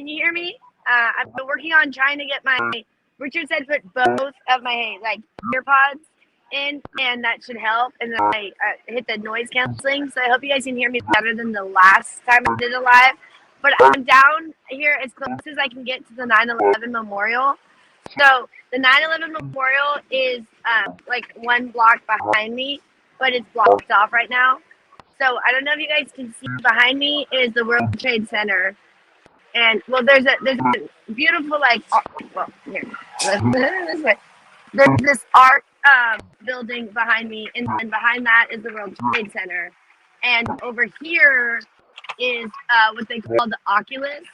Can you hear me? I've been working on trying to get my. Richard said put both of my ear pods in, and that should help. And then I hit the noise canceling, so I hope you guys can hear me better than the last time I did it live. But I'm down here as close as I can get to the 9/11 memorial. So the 9/11 memorial is like one block behind me, but it's blocked off right now. So I don't know if you guys can see behind me is the World Trade Center. And well, there's a beautiful here this way. There's this art building behind me, and behind that is the World Trade Center. And over here is what they call the Oculus.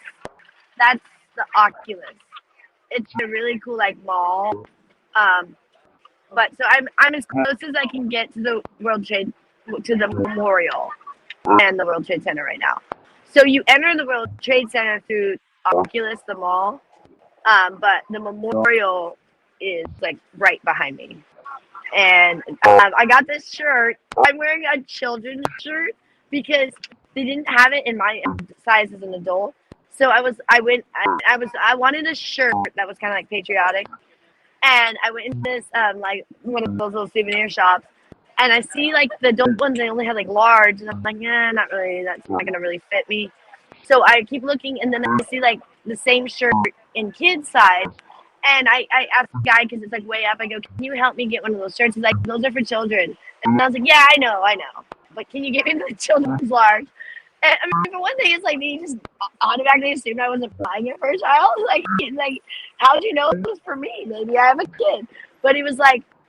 That's the Oculus. It's a really cool mall. But so I'm as close as I can get to the memorial and the World Trade Center right now. So you enter the World Trade Center through Oculus, the mall, but the memorial is right behind me. And I got this shirt. I'm wearing a children's shirt because they didn't have it in my size as an adult. So I wanted a shirt that was kind of patriotic, and I went into this one of those little souvenir shops. And I see the adult ones, they only have large, and I'm like, not really, that's not gonna really fit me. So I keep looking, and then I see the same shirt in kids size, and I asked the guy because it's way up. I go, can you help me get one of those shirts? He's like, those are for children. And I was like, yeah, I know, but can you get me the children's large? And I mean, for one thing, it's they just automatically assumed I wasn't buying it for a child. How'd you know it was for me? Maybe I have a kid. But he was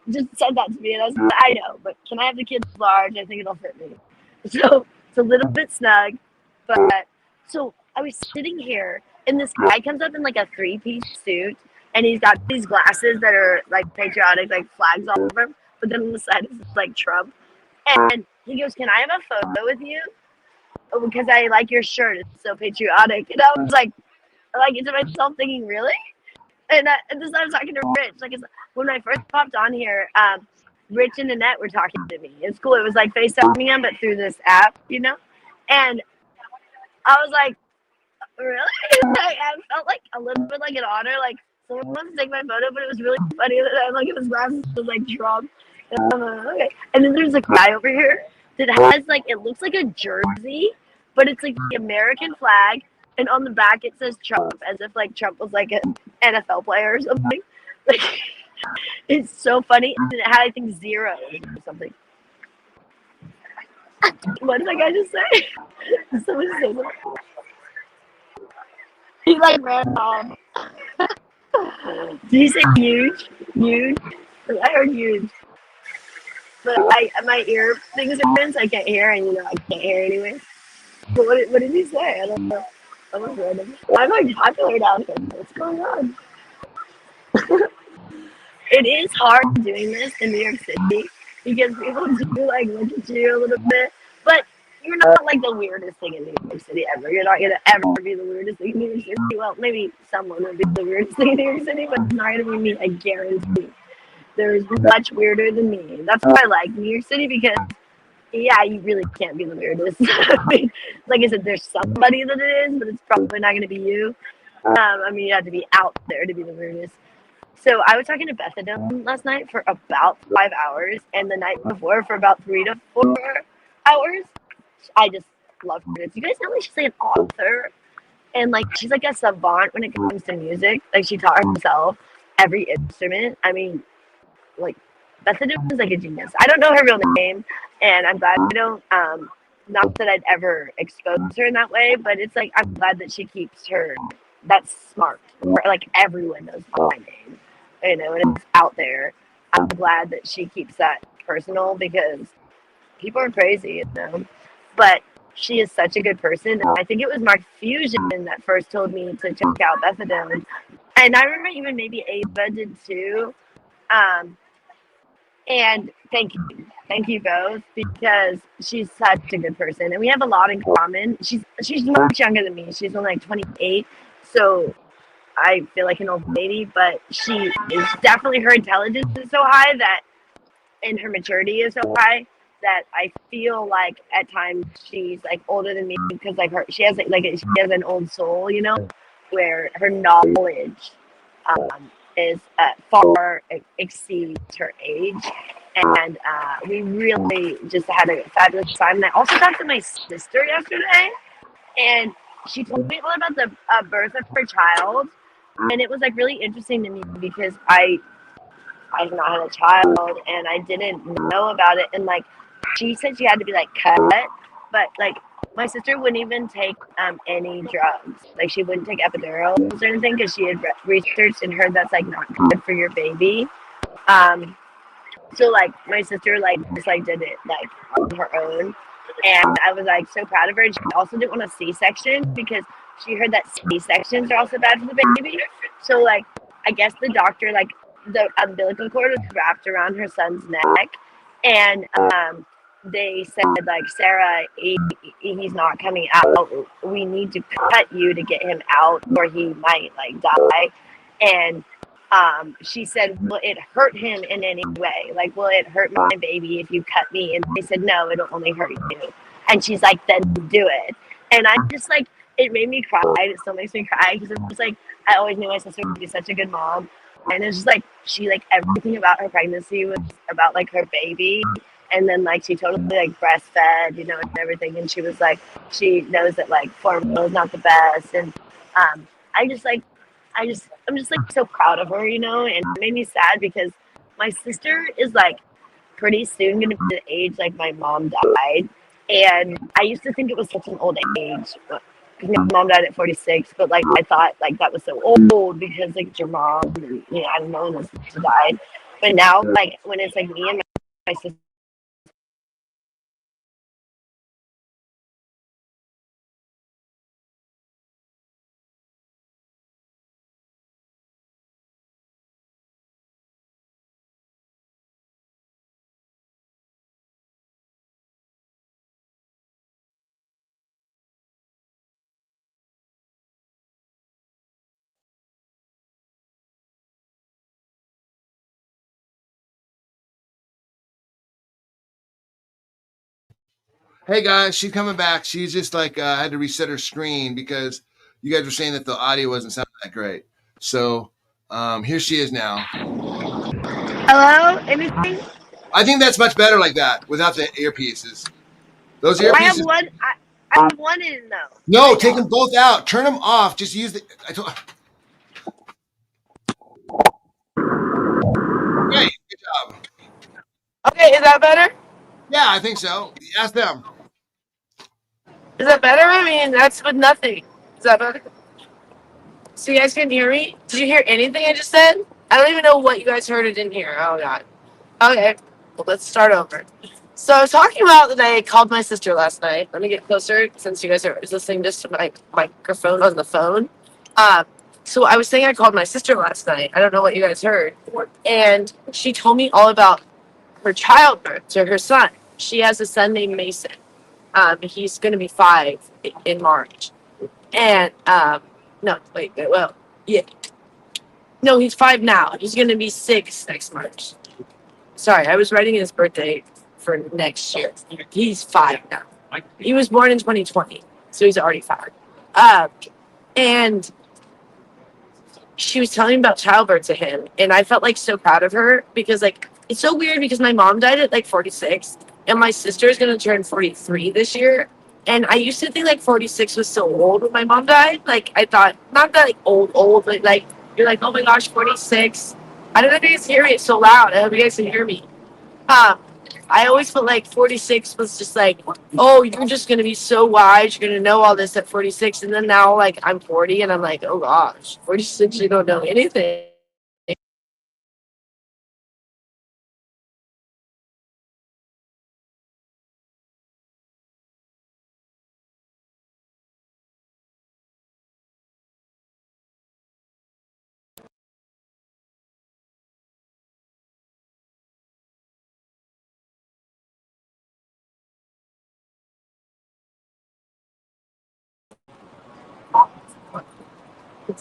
just said that to me, and I was like, I know, but can I have the kids large? I think it'll fit me. So it's a little bit snug, but so I was sitting here, and this guy comes up in a 3-piece suit, and he's got these glasses that are patriotic, flags all over him, but then on the side is Trump, and he goes, "Can I have a photo with you? Oh, because I like your shirt; it's so patriotic." And I was to myself thinking, really? And this I was talking to Rich. When I first popped on here, Rich and Annette were talking to me. It's cool. It was FaceTiming them, but through this app, And I was like, really? I felt a little bit an honor. Someone wants to take my photo, but it was really funny that I'm in his glasses was Trump. And I'm okay. And then there's a guy over here that has it looks like a jersey, but it's the American flag. And on the back it says Trump, as if Trump was an NFL player or something. It's so funny. And it had, I think, 0 or something. What did that guy just say? Did someone say that? He ran off. Did he say huge? Huge? I heard huge. But my ear things are in, so I can't hear, and I can't hear anyway. But what did he say? I don't know. That was random. I'm popular down here. What's going on? It is hard doing this in New York City because people do look at you a little bit, but you're not the weirdest thing in New York City ever. You're not gonna ever be the weirdest thing in New York City. Well, maybe someone will be the weirdest thing in New York City, but it's not gonna be me. I guarantee. There's much weirder than me. That's why I like New York City because. Yeah, you really can't be the weirdest. I mean, like I said, there's somebody that it is, but it's probably not going to be you. You have to be out there to be the weirdest. So I was talking to Bethadone last night for about 5 hours, and the night before for about 3 to 4 hours. I just love her. You guys know she's an author, and she's a savant when it comes to music. She taught herself every instrument. I mean, Bethadone is a genius. I don't know her real name, and I'm glad I don't. Not that I'd ever expose her in that way, but it's I'm glad that she keeps her. That's smart. Everyone knows my name, and it's out there. I'm glad that she keeps that personal because people are crazy, But she is such a good person, and I think it was Mark Fusion that first told me to check out Bethadone, and I remember even maybe Ava did too. And thank you both because she's such a good person, and we have a lot in common. She's much younger than me. She's only 28, so I feel like an old lady. But she is definitely, her intelligence is so high that, and her maturity is so high that I feel at times she's older than me because she has she has an old soul, where her knowledge is far exceeds her age, and we really just had a fabulous time. And I also talked to my sister yesterday, and she told me all about the birth of her child, and it was like really interesting to me because I've not had a child and I didn't know about it. And like, she said she had to be like cut, but like my sister wouldn't even take any drugs. Like she wouldn't take epidurals or anything because she had researched and heard that's like not good for your baby. Um, so like my sister like just like did it like on her own, and I was like so proud of her. And she also didn't want a C-section because she heard that C-sections are also bad for the baby. So like I guess the doctor like the umbilical cord was wrapped around her son's neck, and they said like Sarah, he's not coming out. We need to cut you to get him out, or he might like die. And she said, will it hurt him in any way? Like, will it hurt my baby if you cut me? And they said, no, it'll only hurt you. And she's like, then do it. And I just like, it made me cry. It still makes me cry because it was like, I always knew my sister would be such a good mom. And it's just like, she like everything about her pregnancy was about like her baby. And then like she totally like breastfed, you know, and everything. And she was like, she knows that like formula is not the best. And I just like, I'm just like so proud of her, you know, and it made me sad because my sister is like pretty soon going to be the age like my mom died, and I used to think it was such an old age because my mom died at 46, but like I thought like that was so old because like it's your mom, and, you know, I don't know when this sister died, but now like when it's like me and my sister. Hey guys, she's coming back. She's just like had to reset her screen because you guys were saying that the audio wasn't sounding that great. So here she is now. Hello, anything? I think that's much better like that without the earpieces. Those I have earpieces. one. I have one in though. No, Right take now. them both out. Turn them off. Just use the. I told. Great, good job. Okay, is that better? Yeah, I think so. Ask them. Is that better? I mean, that's with nothing. Is that better? So you guys can hear me? Did you hear anything I just said? I don't even know what you guys heard or didn't hear. Oh god. Okay. Well, let's start over. So I was talking about that I called my sister last night. Let me get closer since you guys are listening just to my microphone on the phone. Um, so I was saying I called my sister last night. I don't know what you guys heard. And she told me all about her childbirth to her son. She has a son named Mason. He's going to be 5 in March. And, no, wait, well, yeah. No, he's 5 now. He's going to be 6 next March. Sorry, I was writing his birthday for next year. He's 5 now. He was born in 2020, so he's already 5. Um, and she was telling me about childbirth to him, and I felt like so proud of her because like it's so weird because my mom died at like 46, and my sister is gonna turn 43 this year. And I used to think like 46 was so old when my mom died. Like I thought not that like old, but like you're like, oh my gosh, 46. I don't know if you guys hear me. It's so loud. I hope you guys can hear me. Um, I always felt like 46 was just like, oh, you're just gonna be so wise, you're gonna know all this at 46, and then now like I'm 40 and I'm like, oh gosh, 46, you don't know anything.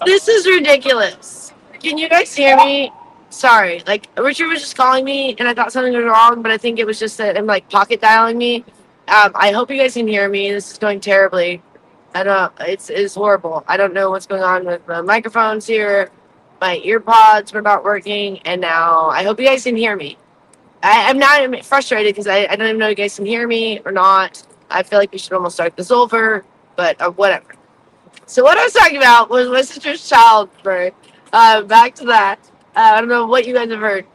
This is ridiculous. Can you guys hear me? Sorry, like Richard was just calling me and I thought something was wrong, but I think it was just that I'm like pocket dialing me. I hope you guys can hear me. This is going terribly. I don't. It's horrible. I don't know what's going on with the microphones here. My ear pods were not working, and now I hope you guys can hear me. I'm not frustrated because I don't even know if you guys can hear me or not. I feel like we should almost start this over, but whatever. So what I was talking about was my sister's childbirth. Back to that. I don't know what you guys have heard.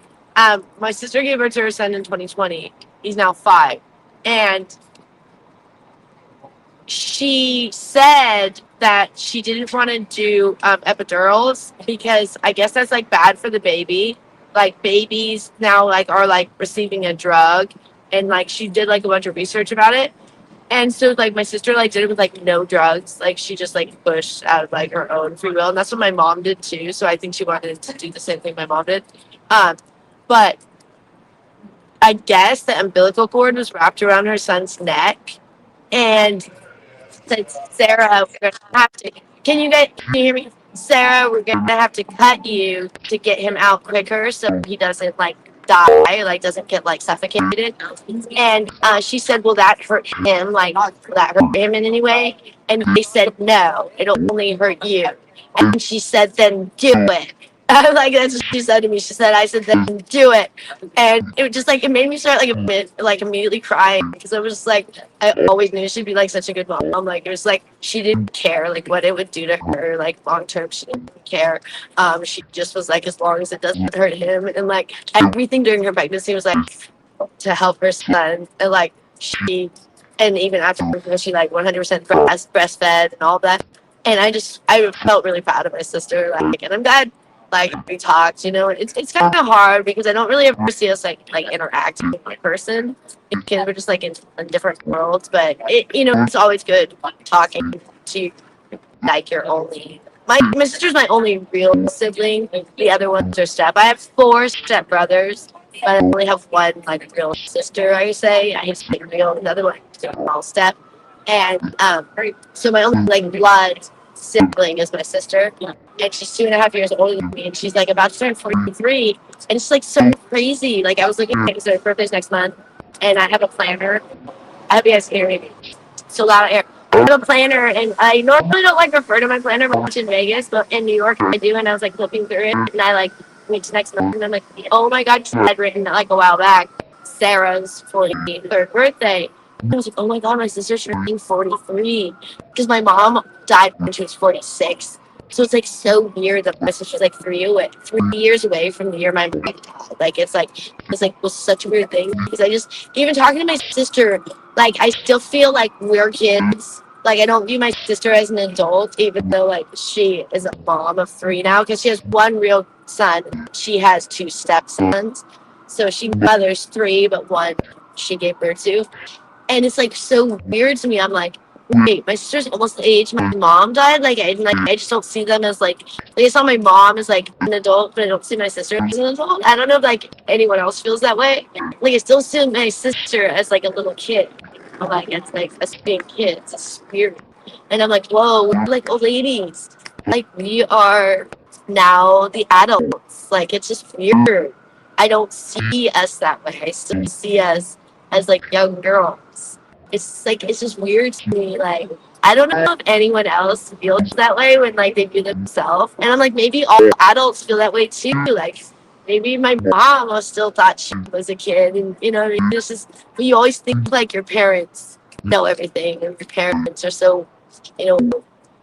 My sister gave birth to her son in 2020. He's now 5, and she said that she didn't want to do epidurals because I guess that's like bad for the baby. Like babies now like are like receiving a drug, and like she did like a bunch of research about it. And so like my sister like did it with like no drugs. Like she just like pushed out of like her own free will. And that's what my mom did too. So I think she wanted to do the same thing my mom did. Um, but I guess the umbilical cord was wrapped around her son's neck, and said, Sarah, we're gonna have to. Can you hear me? Sarah, we're gonna have to cut you to get him out quicker so he doesn't like die, like doesn't get like suffocated. And she said, will that hurt him? Like, will that hurt him in any way? And they said, no, it'll only hurt you. And she said, then do it. Like that's what she said to me. She said, I said, then do it. And it was just like it made me start like a bit like immediately crying because I was just like I always knew she'd be like such a good mom. Like it was like she didn't care like what it would do to her like long term. She didn't care. She just was like as long as it doesn't hurt him, and like everything during her pregnancy was like to help her son, and like she and even after she like 100% breastfed and all that. And I felt really proud of my sister. Like, and I'm glad like we talked. You know, it's kind of hard because I don't really ever see us like interacting in person because we're just like in different worlds. But it's always good talking to like your only. My sister's my only real sibling. The other ones are step. I have 4 step brothers, but I only have one like real sister. I say I hate to say real. The other one is a small step, and so my only like blood sibling is my sister, and she's 2.5 years older than me, and she's like about to turn 43, and it's like so crazy. Like I was looking at because her birthday's next month, and I have a planner. I hope you guys can hear me. So loud air. I have a planner, and I normally don't like refer to my planner much in Vegas, but in New York I do. And I was like flipping through it, and I like went to next month, and I'm like, oh my god, she had written like a while back Sarah's 43rd birthday. And I was like, oh my god, my sister's turning 43 because my mom died when she was 46. So it's like so weird that my sister's like 3 years away from the year my mom died. Like it's like was such a weird thing because I just even talking to my sister like I still feel like we're kids. Like I don't view my sister as an adult, even though like she is a mom of 3 now because she has one real son. She has 2 stepsons, so she mothers 3, but one she gave birth to. And it's like so weird to me. I'm like, wait, my sister's almost the age my mom died. Like I just don't see them as like I saw my mom as like an adult, but I don't see my sister as an adult. I don't know if like anyone else feels that way. Like I still see my sister as like a little kid. Like it's like us being kids. It's weird. And I'm like, whoa, we're like old ladies. Like we are now the adults. Like it's just weird. I don't see us that way. I still see us as like young girls. It's like it's just weird to me. Like I don't know if anyone else feels that way when like they view themselves. And I'm like maybe all adults feel that way too. Like maybe my mom was still thought she was a kid, and what I mean. It's just you always think like your parents know everything, and your parents are so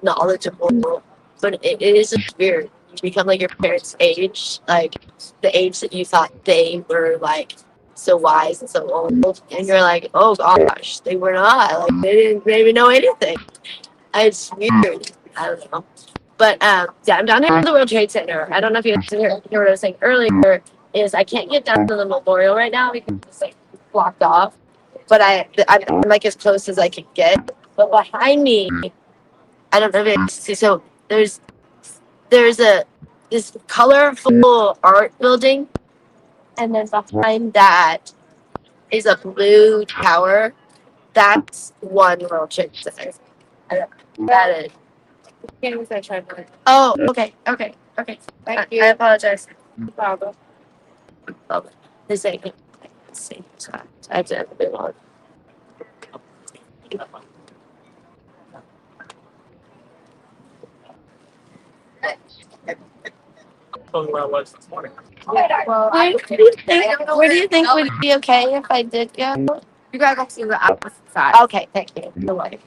knowledgeable. But it is just weird. You become like your parents' age, like the age that you thought they were like so wise and so old, and you're like, oh gosh, they were not. Like they didn't maybe know anything. It's weird. I don't know. But yeah, I'm down here at the World Trade Center. I don't know if you guys hear what I was saying earlier. Is I can't get down to the memorial right now because it's like blocked off. But I'm like as close as I can get. But behind me, I don't know if you can see. So there's a this colorful art building, and then behind that is a blue tower. That's one World Trade Center. That is. Can't use that tripod. Oh, okay. Thank you. I apologize. No problem. This ain't good. Let's see. So I have to move on. Where I was this morning. Well, where do you think would be okay if I did go? You gotta go see the opposite side. Okay, thank you. You're right.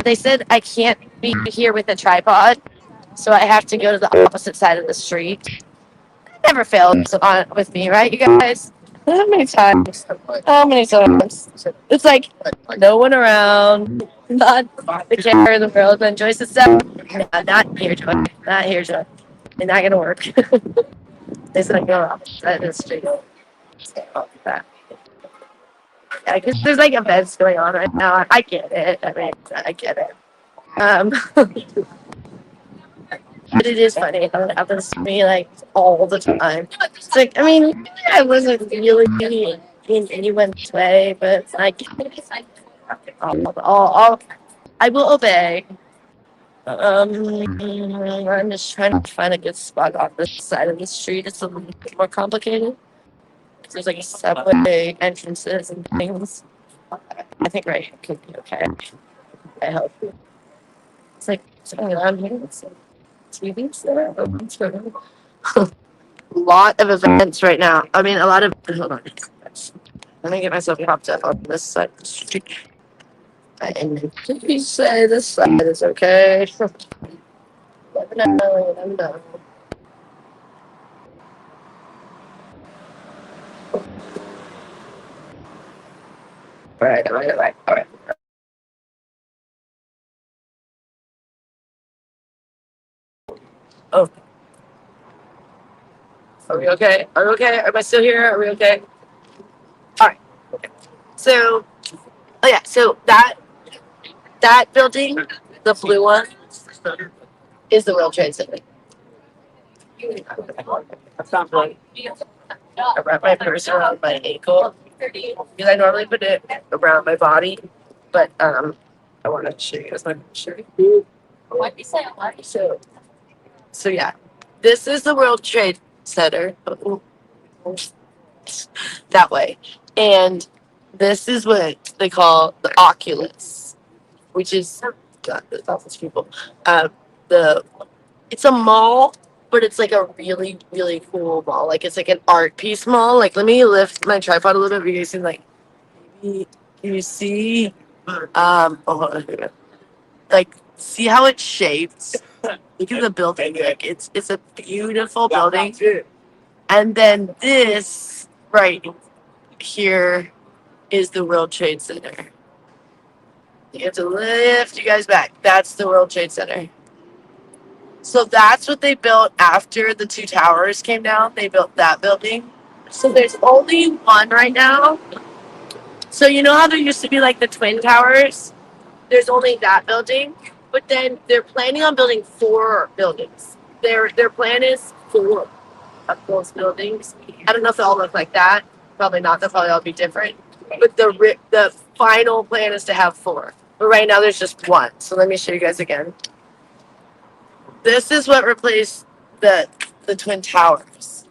They said I can't be here with a tripod, so I have to go to the opposite side of the street. Never fails on with me, right, you guys? How many times? How many times? It's like no one around, not the care in the world. When Joyce is up, no, not here, Joy. Not here, Joy. It's not gonna work. It's not going outside the street. Yeah, because there's like events going on right now. I get it. I mean, I get it. But it is funny how it happens to me like all the time. It's like, I mean, I wasn't really in anyone's way, but it's like, I will obey. I'm just trying to find a good spot on this side of the street. It's a little bit more complicated. There's like subway entrances and things. I think right here could be okay. I hope. It's like something around here. It's like TV center. A lot of events right now. I mean, a lot of. Hold on. Let me get myself propped up on this side of the street. And you say this side is okay. Let me know. Let me know. All right. Oh, are we okay? Are we okay? Am I still here? Are we okay? All right. Okay. So, oh yeah. So that building, the blue one, is the World Trade Center. That sounds right. I wrap my purse around my ankle because I normally put it around my body, but I want to show you guys my shirt. So, so yeah, this is the World Trade Center that way, and this is what they call the Oculus, which is God, there's all these people. The It's a mall, but it's like a really, really cool mall. Like it's like an art piece mall. Like let me lift my tripod a little bit. You guys can like, maybe, can you see? Oh, hold on a minute. Like see how it's shaped. Look at the building. Like it's a beautiful building. And then this right here is the World Trade Center. You have to lift you guys back. That's the World Trade Center. So that's what they built after the two towers came down. They built that building. So there's only one right now. So you know how there used to be like the twin towers? There's only that building, but then they're planning on building 4 buildings. Their plan is 4 of those buildings. I don't know if they all look like that. Probably not. They'll probably all be different. But the final plan is to have 4. But right now there's just 1. So let me show you guys again. This is what replaced the twin towers.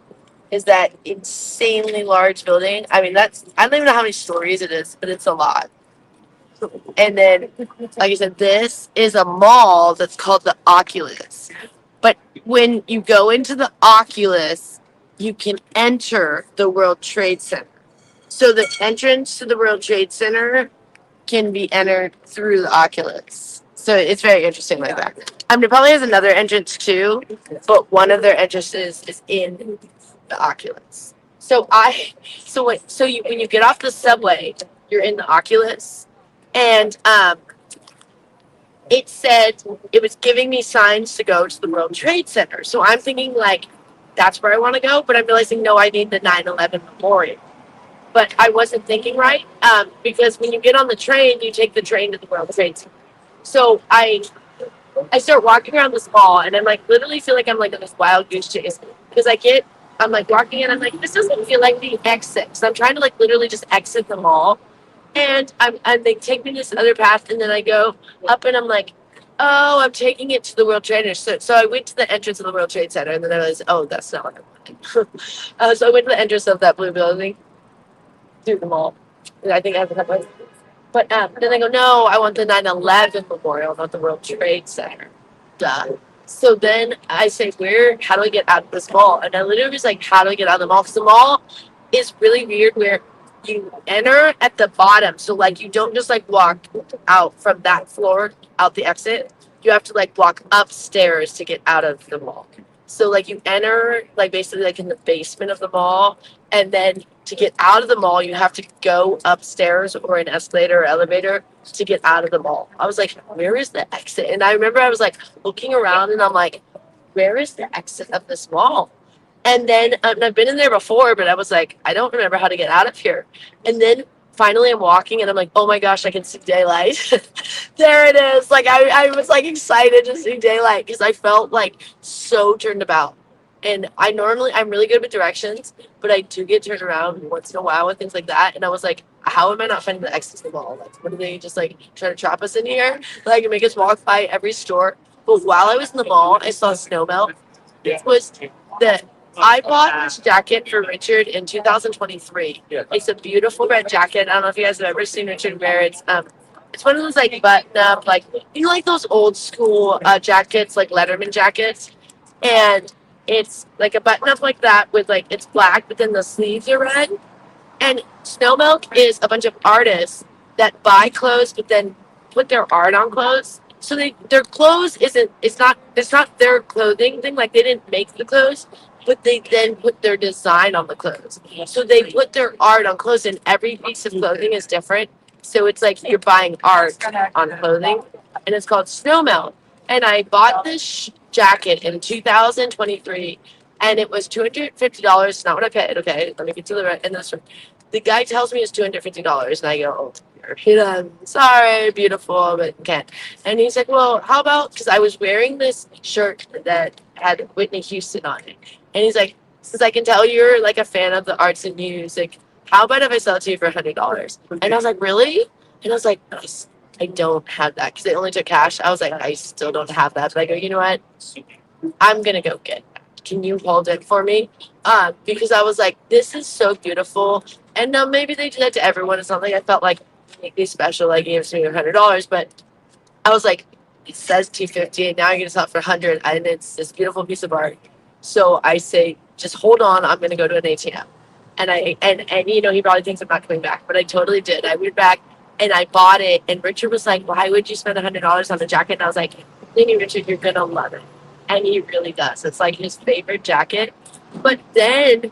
Is that insanely large building? I mean, I don't even know how many stories it is, but it's a lot. And then, like I said, this is a mall that's called the Oculus. But when you go into the Oculus, you can enter the World Trade Center. So the entrance to the World Trade Center can be entered through the Oculus. So it's very interesting like that. It probably has another entrance too, but one of their entrances is in the Oculus. When you get off the subway, you're in the Oculus, and it said it was giving me signs to go to the World Trade Center. So I'm thinking like that's where I want to go, but I'm realizing no, I need the 9/11 memorial. But I wasn't thinking right because when you get on the train, you take the train to the World Trade Center. So I start walking around this mall, and I'm like literally feel like I'm like on this wild goose chase because I'm like walking in, I'm like this doesn't feel like the exit. So I'm trying to like literally just exit the mall, and they take me this other path, and then I go up, and I'm like, oh, I'm taking it to the World Trade Center. So I went to the entrance of the World Trade Center, and then I realized, oh, that's not what I wanted. So I went to the entrance of that blue building through the mall. And I think I have a couple. But then I go, no, I want the 9/11 memorial, not the World Trade Center. Duh. So then I say, how do I get out of this mall? And I literally was like, how do I get out of the mall? Because the mall is really weird where you enter at the bottom. So like you don't just like walk out from that floor out the exit. You have to like walk upstairs to get out of the mall. So like you enter like basically like in the basement of the mall, and then to get out of the mall you have to go upstairs or an escalator or elevator to get out of the mall. I was like, where is the exit? And I remember I was like looking around and I'm like, where is the exit of this mall? And then I've been in there before, but I was like, I don't remember how to get out of here. And then finally I'm walking and I'm like, oh my gosh, I can see daylight. There it is. Like I was like excited to see daylight because I felt like so turned about. And I'm really good with directions, but I do get turned around once in a while with things like that. And I was like, how am I not finding the exit to the mall? Like, what are they just like trying to trap us in here? Like, make us walk by every store. But while I was in the mall, I saw snow melt. It was the I bought this jacket for Richard in 2023. It's a beautiful red jacket. I don't know if you guys have ever seen Richard wear it. It's one of those like button up, like like those old school jackets, like Letterman jackets, and it's like a button up like that with like it's black, but then the sleeves are red. And Snow Milk is a bunch of artists that buy clothes, but then put their art on clothes. So their clothes isn't it's not their clothing thing. Like they didn't make the clothes, but they then put their design on the clothes. So they put their art on clothes, and every piece of clothing is different. So it's like you're buying art on clothing, and it's called Snow Melt. And I bought this jacket in 2023, and it was $250. Not what I paid. Okay, let me get to the right. And the guy tells me it's $250, and I go, oh, sorry, beautiful, but can't. And he's like, well, how about, because I was wearing this shirt that had Whitney Houston on it. And he's like, since I can tell you're like a fan of the arts and music, how about if I sell it to you for $100? And I was like, really? And I was like, I don't have that because they only took cash. I was like, I still don't have that. But I go, you know what? I'm going to go get it. Can you hold it for me? Because I was like, this is so beautiful. And maybe they do that to everyone. It's not like I felt like uniquely special, like gives me $100. But I was like, it says 250, and now you're gonna sell it for 100, and it's this beautiful piece of art. So I say, just hold on. I'm gonna go to an ATM, and he probably thinks I'm not coming back, but I totally did. I went back and I bought it, and Richard was like, why would you spend $100 on the jacket? And I was like, thank you, Richard, you're gonna love it, and he really does. It's like his favorite jacket. But then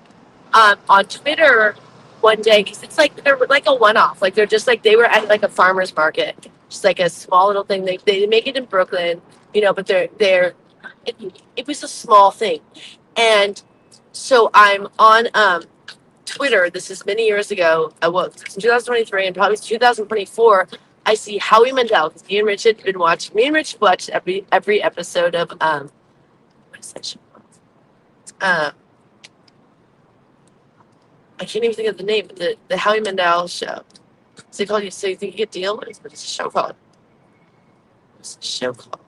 on Twitter one day, because it's like they're like a one-off, like they're just like they were at like a farmer's market, just like a small little thing. They make it in Brooklyn, but it was a small thing. And so I'm on Twitter. This is many years ago. It's 2023 and probably 2024. I see Howie Mandel because me and Rich had been watching. Me and Rich watched every episode of what is that show? I can't even think of the name, but the Howie Mandel show. Is it called So You Think You Get Deal? What is the show called? What's the show called?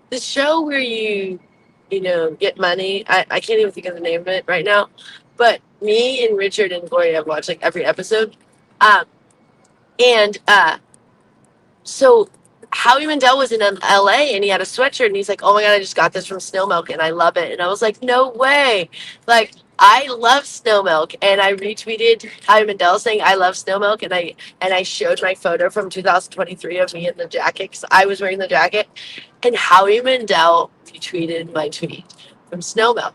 The show where you get money. I can't even think of the name of it right now. But me and Richard and Gloria have watched like every episode. And so Howie Mandel was in LA and he had a sweatshirt and he's like, oh my God, I just got this from Snow Milk and I love it. And I was like, no way. Like, I love Snow Milk. And I retweeted Howie Mandel saying, I love Snow Milk. And I showed my photo from 2023 of me in the jacket because I was wearing the jacket. And Howie Mandel retweeted my tweet from Snow Milk.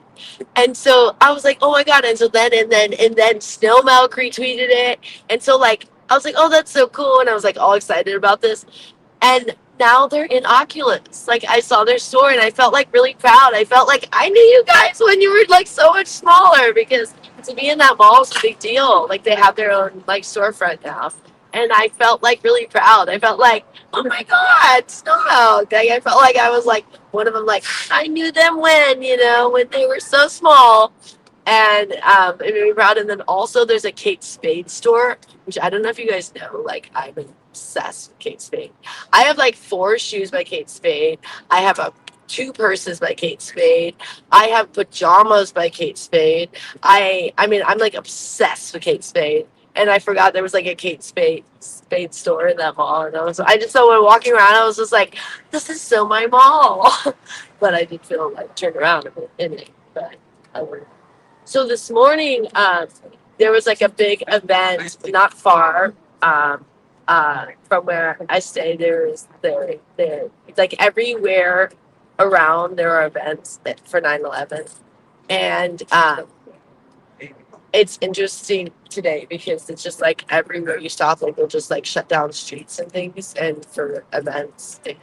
And so I was like, oh my God. And so then Snow Milk retweeted it. And so like, I was like, oh, that's so cool. And I was like all excited about this. And now they're in Oculus. Like I saw their store and I felt like really proud. I felt like I knew you guys when you were like so much smaller because to be in that mall is a big deal. Like they have their own like storefront now. And I felt like really proud. I felt like, oh my God, Snow Milk. Like, I felt like I was like one of them, like I knew them when they were so small. And it made me proud. And then also there's a Kate Spade store, which I don't know if you guys know. Like I'm obsessed with Kate Spade. I have like 4 shoes by Kate Spade. I have 2 purses by Kate Spade. I have pajamas by Kate Spade. I'm like obsessed with Kate Spade. And I forgot there was like a Kate Spade store in that mall. And I just saw when walking around, I was just like, this is so my mall. But I did feel like turned around a bit in it. But I wouldn't. So this morning, there was like a big event not far from where I stay. There, like everywhere around there are events for 9/11, and it's interesting today because it's just like everywhere you stop, like they'll just like shut down streets and things and for events. And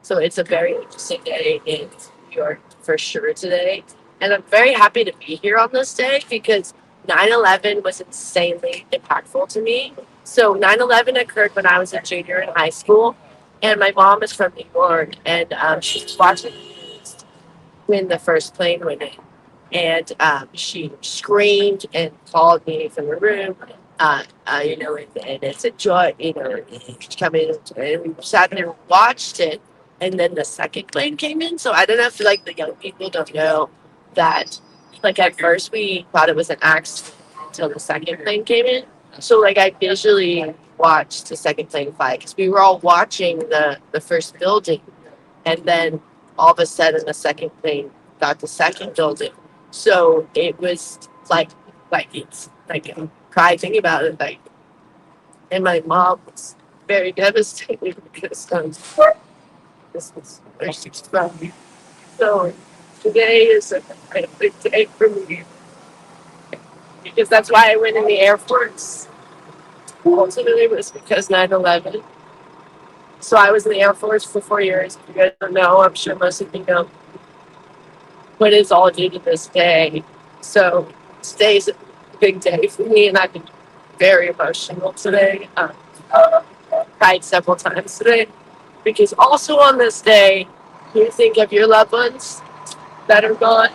so it's a very interesting day in New York for sure today. And I'm very happy to be here on this day because 9/11 was insanely impactful to me. So 9/11 occurred when I was a junior in high school, and my mom is from New York, and she was watching when the first plane went in, and she screamed and called me from the room. And it's a joy, coming and we sat there and watched it. And then the second plane came in. So I don't know if like the young people don't know that, like at first we thought it was an accident until the second plane came in. So like I visually watched the second plane fly because we were all watching the first building, and then all of a sudden the second plane got the second building. So it was like it's like I cry thinking about it. Like, and my mom was very devastated because this was where she's from. So today is a big day for me because that's why I went in the Air Force. Ultimately, it was because 9/11. So I was in the Air Force for 4 years. If you guys don't know, I'm sure most of you know. But it's all due to this day. So today's a big day for me, and I've been very emotional today. Cried several times today because also on this day, you think of your loved ones that are gone,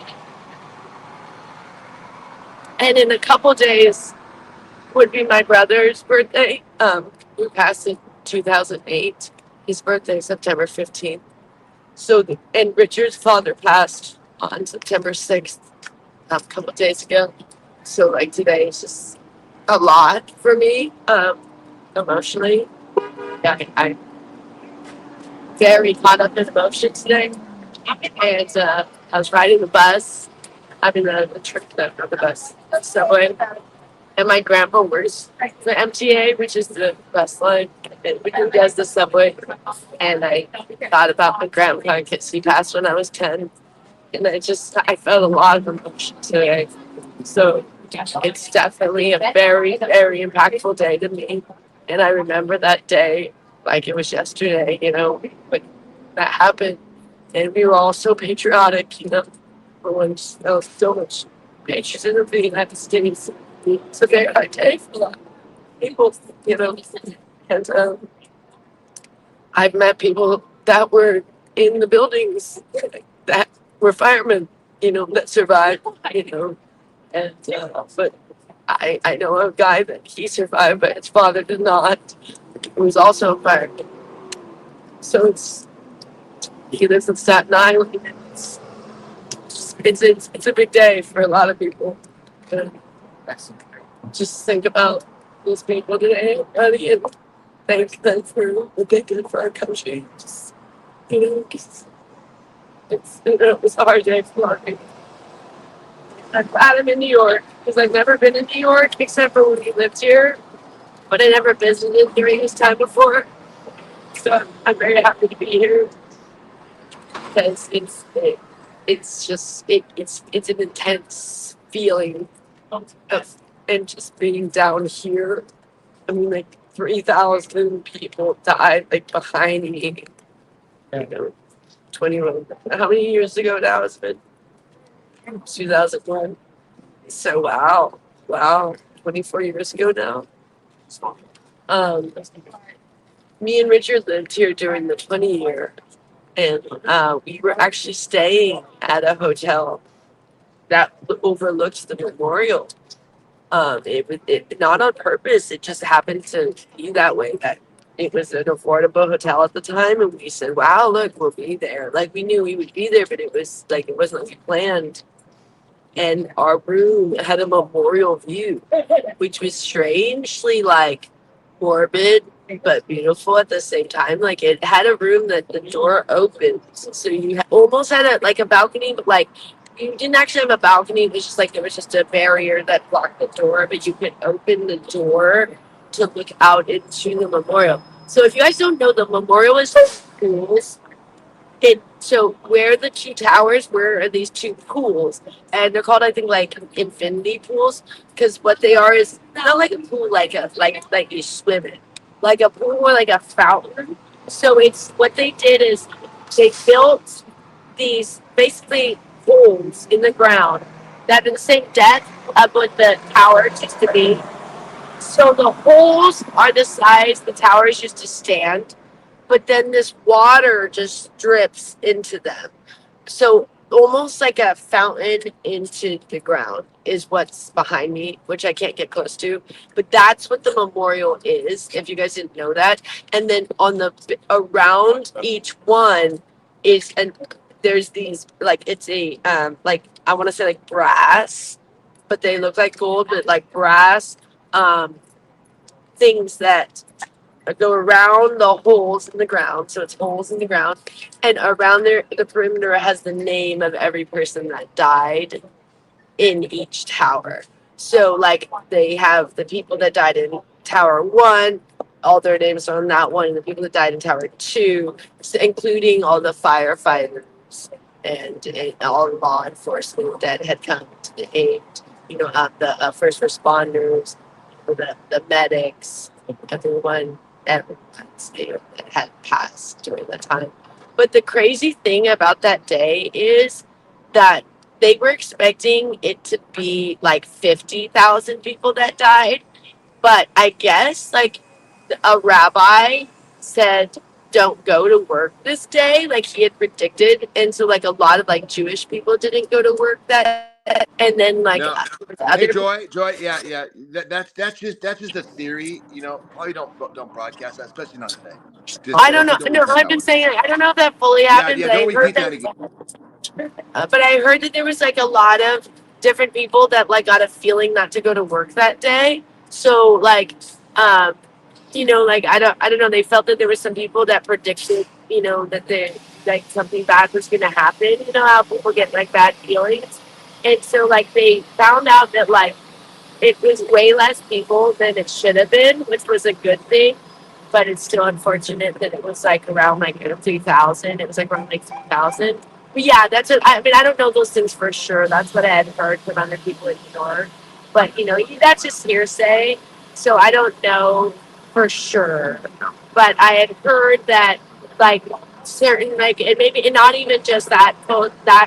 and in a couple days would be my brother's birthday. Who passed in 2008. His birthday is September 15th. So, and Richard's father passed on September 6th, a couple days ago. So, like today is just a lot for me, emotionally. Yeah, I'm very caught up in emotion today. And I was riding the bus. I mean, the trip, not the bus, the subway. And my grandpa works the MTA, which is the bus line. And he does the subway. And I thought about my grandpa because he passed when I was 10. And I felt a lot of emotion today. So it's definitely a very, very impactful day to me. And I remember that day like it was yesterday, when that happened. And we were all so patriotic, for when there was so much patriotism in the United States. It's a very hard day for a lot of people, And I've met people that were in the buildings that were firemen, that survived, And but I know a guy that he survived, but his father did not. He was also a fireman. So he lives in Staten Island. It's a big day for a lot of people. And just think about these people today, buddy, and thank them for what they did for our country. Just, 'cause it was a hard day for a lot of people. I'm glad I'm in New York because I've never been in New York except for when we lived here, but I never visited during this time before. So I'm very happy to be here because it's an intense feeling of and just being down here. I mean, like 3,000 people died like behind me. 21. How many years ago now? It's been 2001. So wow, 24 years ago now. Um, Me and Richard lived here during the 20 year, and we were actually staying at a hotel that overlooks the memorial. It not on purpose. It just happened to be that way. That it was an affordable hotel at the time, and we said, "Wow, look, we'll be there." Like we knew we would be there, but it was like it wasn't like we planned. and our room had a memorial view, which was strangely like morbid but beautiful at the same time. Like it had a room that the door opened, so you almost had a like a balcony, but like you didn't actually have a balcony. It was just like there was just a barrier that blocked the door, but you could open the door to look out into the memorial. So if you guys don't know, the memorial is pools. So where the two towers were are these two pools, and they're called I think like infinity pools because what they are is not like a pool like you swim in, like a pool or like a fountain. So it's what they did is they built these basically holes in the ground that are the same depth of what the towers used to be. So the holes are the size the towers used to stand, but then this water just drips into them. So almost like a fountain into the ground is what's behind me, which I can't get close to. But that's what the memorial is, if you guys didn't know that. And then on the around each one is and there's these like it's a like I want to say like brass, but they look like gold, but like brass um things that go around the holes in the ground. So it's holes in the ground. And around there, the perimeter has the name of every person that died in each tower. So, like, they have the people that died in Tower 1, all their names are on that one, and the people that died in Tower 2, so including all the firefighters and all the law enforcement that had come to the aid, the first responders, the medics, everyone that had passed during that time. But the crazy thing about that day is that they were expecting it to be like 50,000 people that died. But I guess like a rabbi said, don't go to work this day, like he had predicted. And so, like, a lot of like Jewish people didn't go to work that. And then, like, No. other Hey, Joy, yeah. That's just a theory. Probably don't broadcast that, especially not today. I don't Don't know. don't No, repeat I'm that one. just saying. I don't know if that fully Yeah, happened, yeah. but I Don't heard repeat that that. again. But I heard that there was like a lot of different people that like got a feeling not to go to work that day. So like, um, like I don't know. They felt that there was some people that predicted, that they like something bad was going to happen. You know how people get like bad feelings, and so like they found out that like it was way less people than it should have been, which was a good thing. But it's still unfortunate that it was like around like 3,000. It was like around like 3,000. But yeah, that's what I mean. I don't know those things for sure. That's what I had heard from other people in New York. But that's just hearsay. So I don't know for sure. But I had heard that like certain like and maybe and not even just that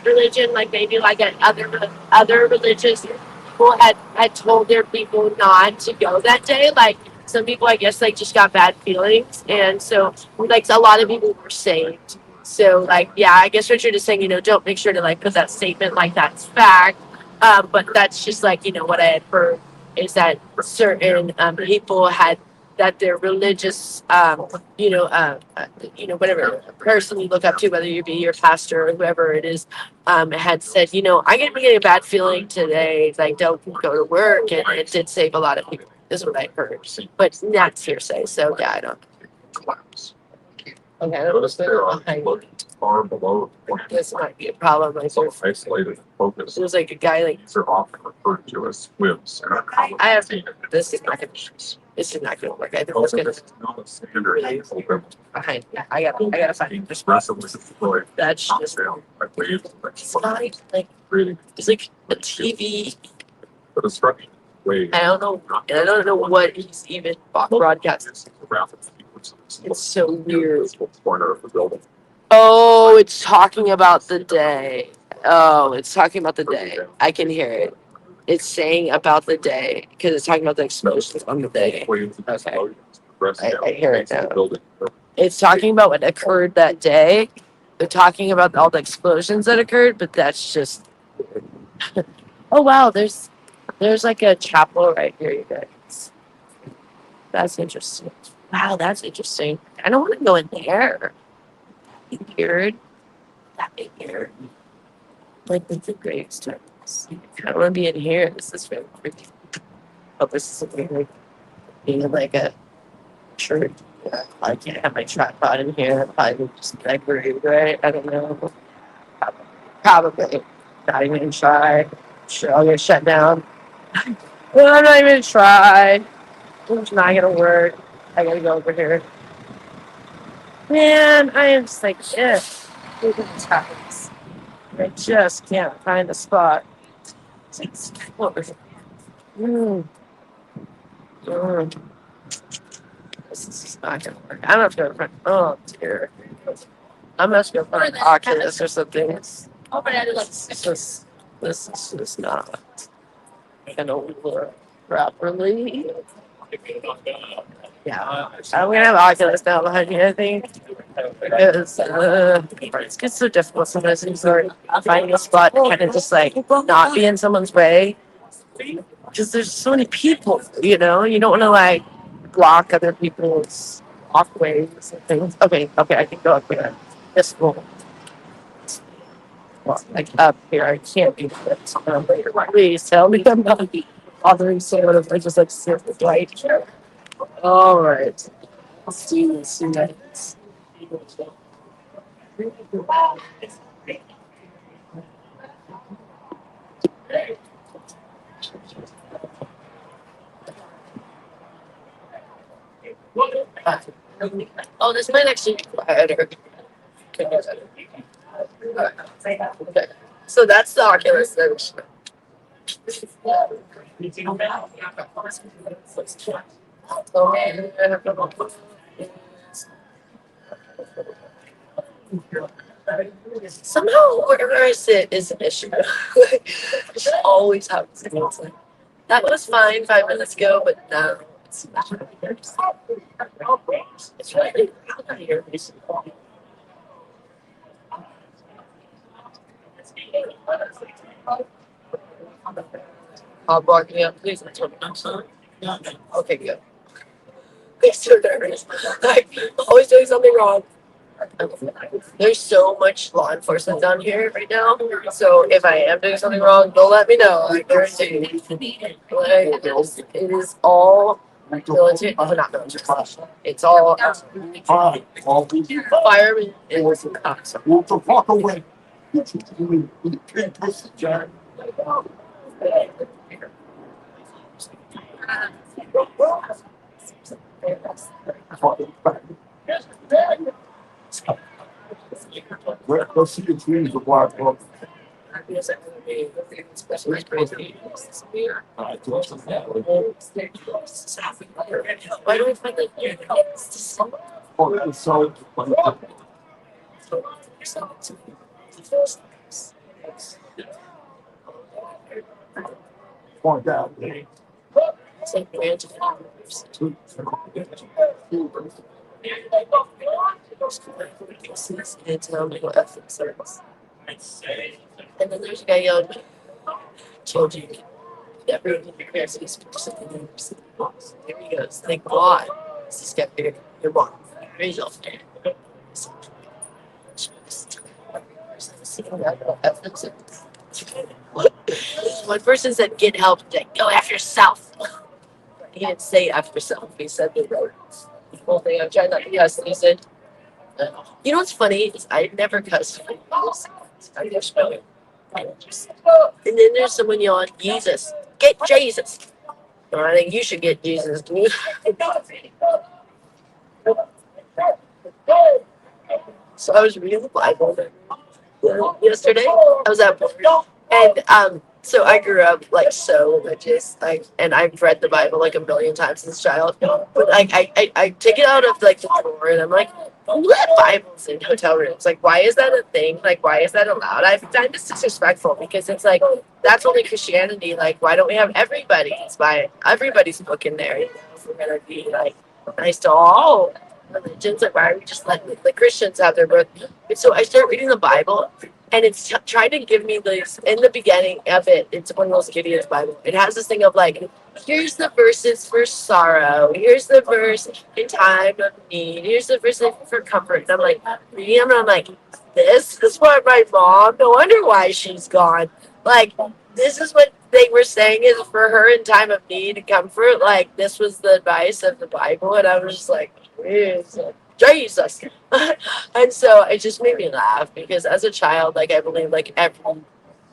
religion, like maybe like other religious people had told their people not to go that day. Like some people, I guess, like just got bad feelings, and so like a lot of people were saved. So like, yeah, I guess Richard is saying, don't make sure to like put that statement like that's fact. But that's just like what I had heard is that certain people had that their religious whatever person you look up to, whether you be your pastor or whoever it is, had said, I get getting a bad feeling today, like don't go to work, and it did save a lot of people. Is what I heard, but that's hearsay. So yeah, I don't. Okay, I don't know. Far below. This might be a problem. Like so isolated focus. It was like a guy like. These are often referred to as whims. I have this is not gonna. This is not gonna work. I think it's gonna. Behind. I gotta find this. That's just. It's not like. It's like a TV. The destruction. I don't know. And I don't know what he's even broadcasting. It's so weird. Oh, it's talking about the day. Oh, it's talking about the day. I can hear it. It's saying about the day because it's talking about the explosions on the day. Okay. I hear it now. It's talking about what occurred that day. They're talking about all the explosions that occurred, but that's just. Oh wow, there's like a chapel right here, you guys. That's interesting. Wow, that's interesting. I don't want to go in there. Weird. That big weird. Like with the gravestone. I don't want to be in here. This is really freaky. Oh, this is weird. Being in like a church. I can't have my tripod in here. Probably just like rude, right? I don't know. Probably. Not even gonna try. Sure, I'll get shut down. Well, I'm not even gonna try. It's not gonna work. I gotta go over here. Man, I am just like, look at the times. I just can't find a spot. Mm. Mm. This is not gonna work. I don't have to go front. Oh dear. I must go find an Oculus or something. This is just not gonna work properly. Yeah, I'm gonna have Oculus now behind me, I think, because it gets so difficult sometimes when you start finding a spot to kind of just like not be in someone's way, because there's so many people, you know, you don't want to like block other people's walkways and things. Okay, I can go up here. This will, well, like up here, I can't do this. Please tell me I'm not bothering someone if I just like sit right here. All right. Let's do this next. Oh, this might actually be quieter. Okay. So that's the Oculus then. Somehow wherever I sit is an issue. Like, it just always happens. It's like, that was fine 5 minutes ago, but now it's not. It's really out here. Block me up, please. Okay, good. I'm so nervous. Like, always doing something wrong. There's so much law enforcement down here right now. So if I am doing something wrong, they'll let me know. I guarantee you. Like, it is all military. Oh, not military. It's all firemen and cops. Go see the trees, the black book. Why do we find like Point out. it's like random and tell me what ethics is. And then there's a guy yelling, told you never in your parents speaks to the university. There he goes. Thank God. This guy here. You're wrong. Raise your hand. One person said, get help. Like, go after yourself. He didn't say after yourself. He said the whole thing. I'm trying not to cuss. And he said, you know what's funny? Is I never cuss. I just know it. And then there's someone yelling, Jesus. Get Jesus. Or I think you should get Jesus. So I was reading the Bible yesterday. I was at work, and so I grew up like so religious, like, and I've read the Bible like a million times as a child. But like I take it out of like the drawer, and I'm like, who let Bibles in hotel rooms? Like, why is that a thing? Like, why is that allowed? I find this disrespectful because it's like that's only Christianity. Like, why don't we have everybody's book in there? You know, if we're gonna be like nice to all religions, like why are we just letting the Christians have their book? And so I start reading the Bible, and it's trying to give me this in the beginning of it. It's one of those Gideon's Bible. It has this thing of like, here's the verses for sorrow. Here's the verse in time of need. Here's the verse for comfort. And I'm like reading them, and I'm like, this is what my mom. No wonder why she's gone. Like, this is what they were saying is for her in time of need and comfort. Like, this was the advice of the Bible. And I was just like, Jesus. And so it just made me laugh because as a child, like, I believe, like,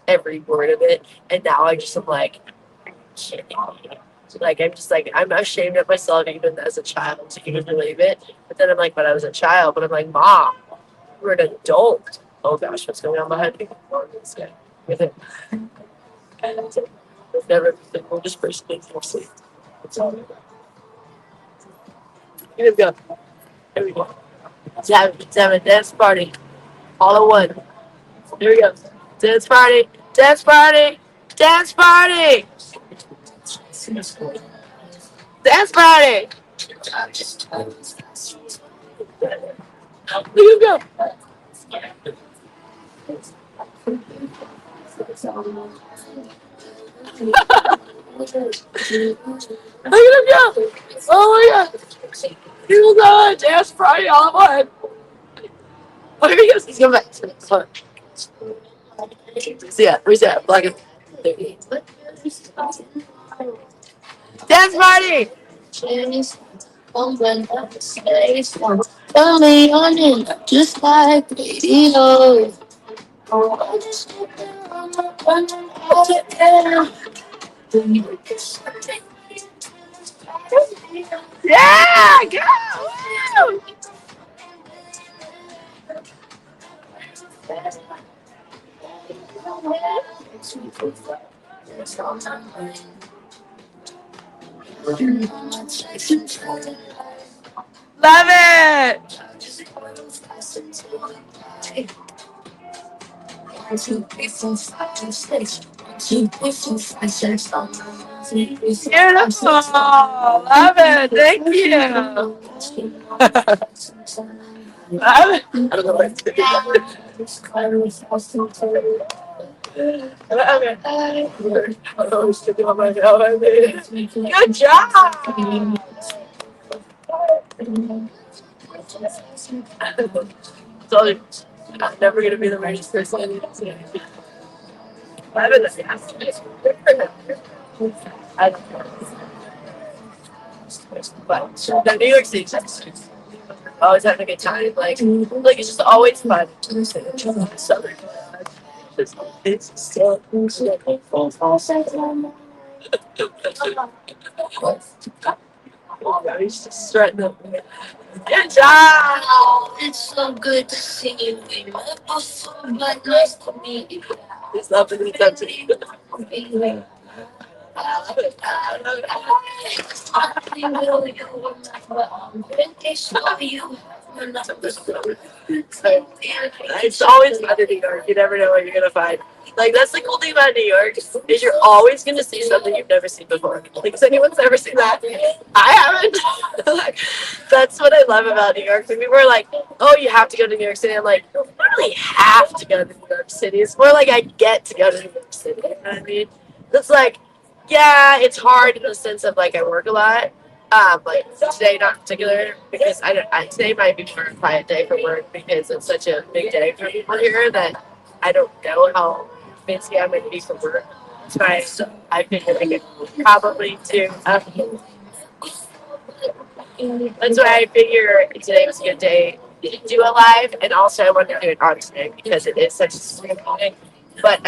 every word of it. And now I just am like, kidding me. Like, I'm just like, I'm ashamed of myself even as a child to even believe it. But then I'm like, but I was a child. But I'm like, Mom, you're an adult. Oh gosh, what's going on behind me? This guy with it. I've never been the oldest person in your sleep. It's all here we go. Here we go. Let's have a dance party. All at one. Here we go. Dance party. Dance party. Dance party. Dance party. Here we go. Look at him go. Oh my god. Here we go. Dance party all at one. Oh, here he goes. He's coming back. Sorry. See ya. Where's that? Black and dance party. Only on it, just like radio. Yeah, go! Woo! Love it! Beautiful! Love it! Thank you! Love it! I don't know what to do. Good job! So, I'm never gonna be the richest person in the city. I don't know. But the New York City, always having a good time. Like it's just always fun. Southern. It's so. He's just strutting up. Good job! It's so good to see you. We met before, but nice to meet you. He's loving his country. It's always fun in New York. You never know what you're gonna find. Like that's the cool thing about New York is you're always gonna see something you've never seen before. Like has anyone's ever seen that? I haven't. Like, that's what I love about New York. People are like, "Oh, you have to go to New York City." I'm like, "I don't really have to go to New York City. It's more like I get to go to New York City." You know what I mean? It's like yeah, it's hard in the sense of like I work a lot. Like today, not in particular, because today might be more a quiet day for work because it's such a big day for people here that I don't know how busy I'm going to be for work. So I figured I could probably do. That's why I figure today was a good day to do a live, and also I wanted to do it on today because it is such a sweet morning. But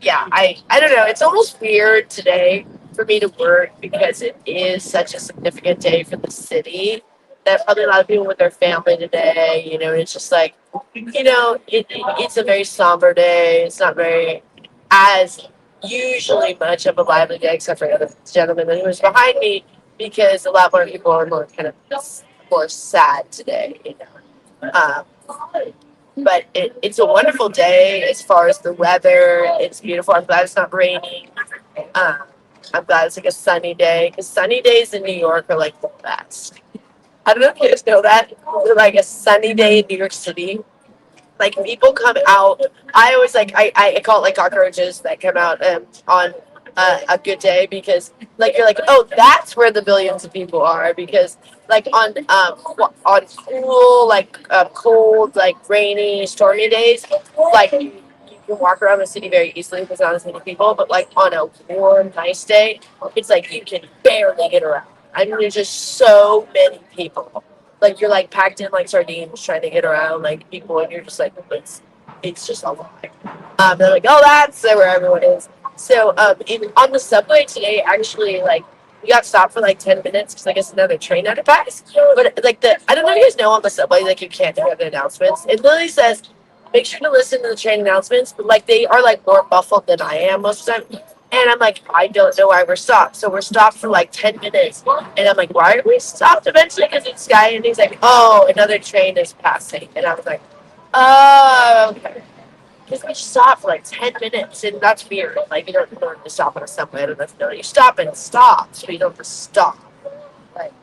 yeah, I don't know. It's almost weird today for me to work because it is such a significant day for the city. That probably a lot of people with their family today, you know, and it's just like, you know, it's a very somber day. It's not very as usually much of a lively day, except for the gentleman who was behind me because a lot more people are more kind of more sad today, you know. But it's a wonderful day as far as the weather. It's beautiful. I'm glad it's not raining. Um, I'm glad it's like a sunny day because sunny days in New York are like the best. I don't know if you guys know that. Like a sunny day in New York City like people come out. I always I call it like cockroaches that come out on a good day because like you're like oh that's where the billions of people are because like on cool like cold like rainy stormy days like you can walk around the city very easily because not as many people. But like on a warm, nice day, it's like you can barely get around. I mean, there's just so many people. Like you're like packed in like sardines trying to get around like people, and you're just like it's just a lot. They're like, oh, that's where everyone is. So on the subway today, actually, like we got stopped for like 10 minutes because I guess another train had to pass. But like I don't know if you guys know on the subway, like you can't hear the announcements. It literally says, make sure to listen to the train announcements, but like they are like more muffled than I am most of the time. And I'm like, I don't know why we're stopped. So we're stopped for like 10 minutes. And I'm like, why are we stopped eventually? Because it's Sky. And he's like, oh, another train is passing. And I was like, oh, okay. Because we stopped for like 10 minutes, and that's weird. Like, you don't learn to stop on a subway. I don't know if you know. You stop and stop, so you don't have to stop. Like,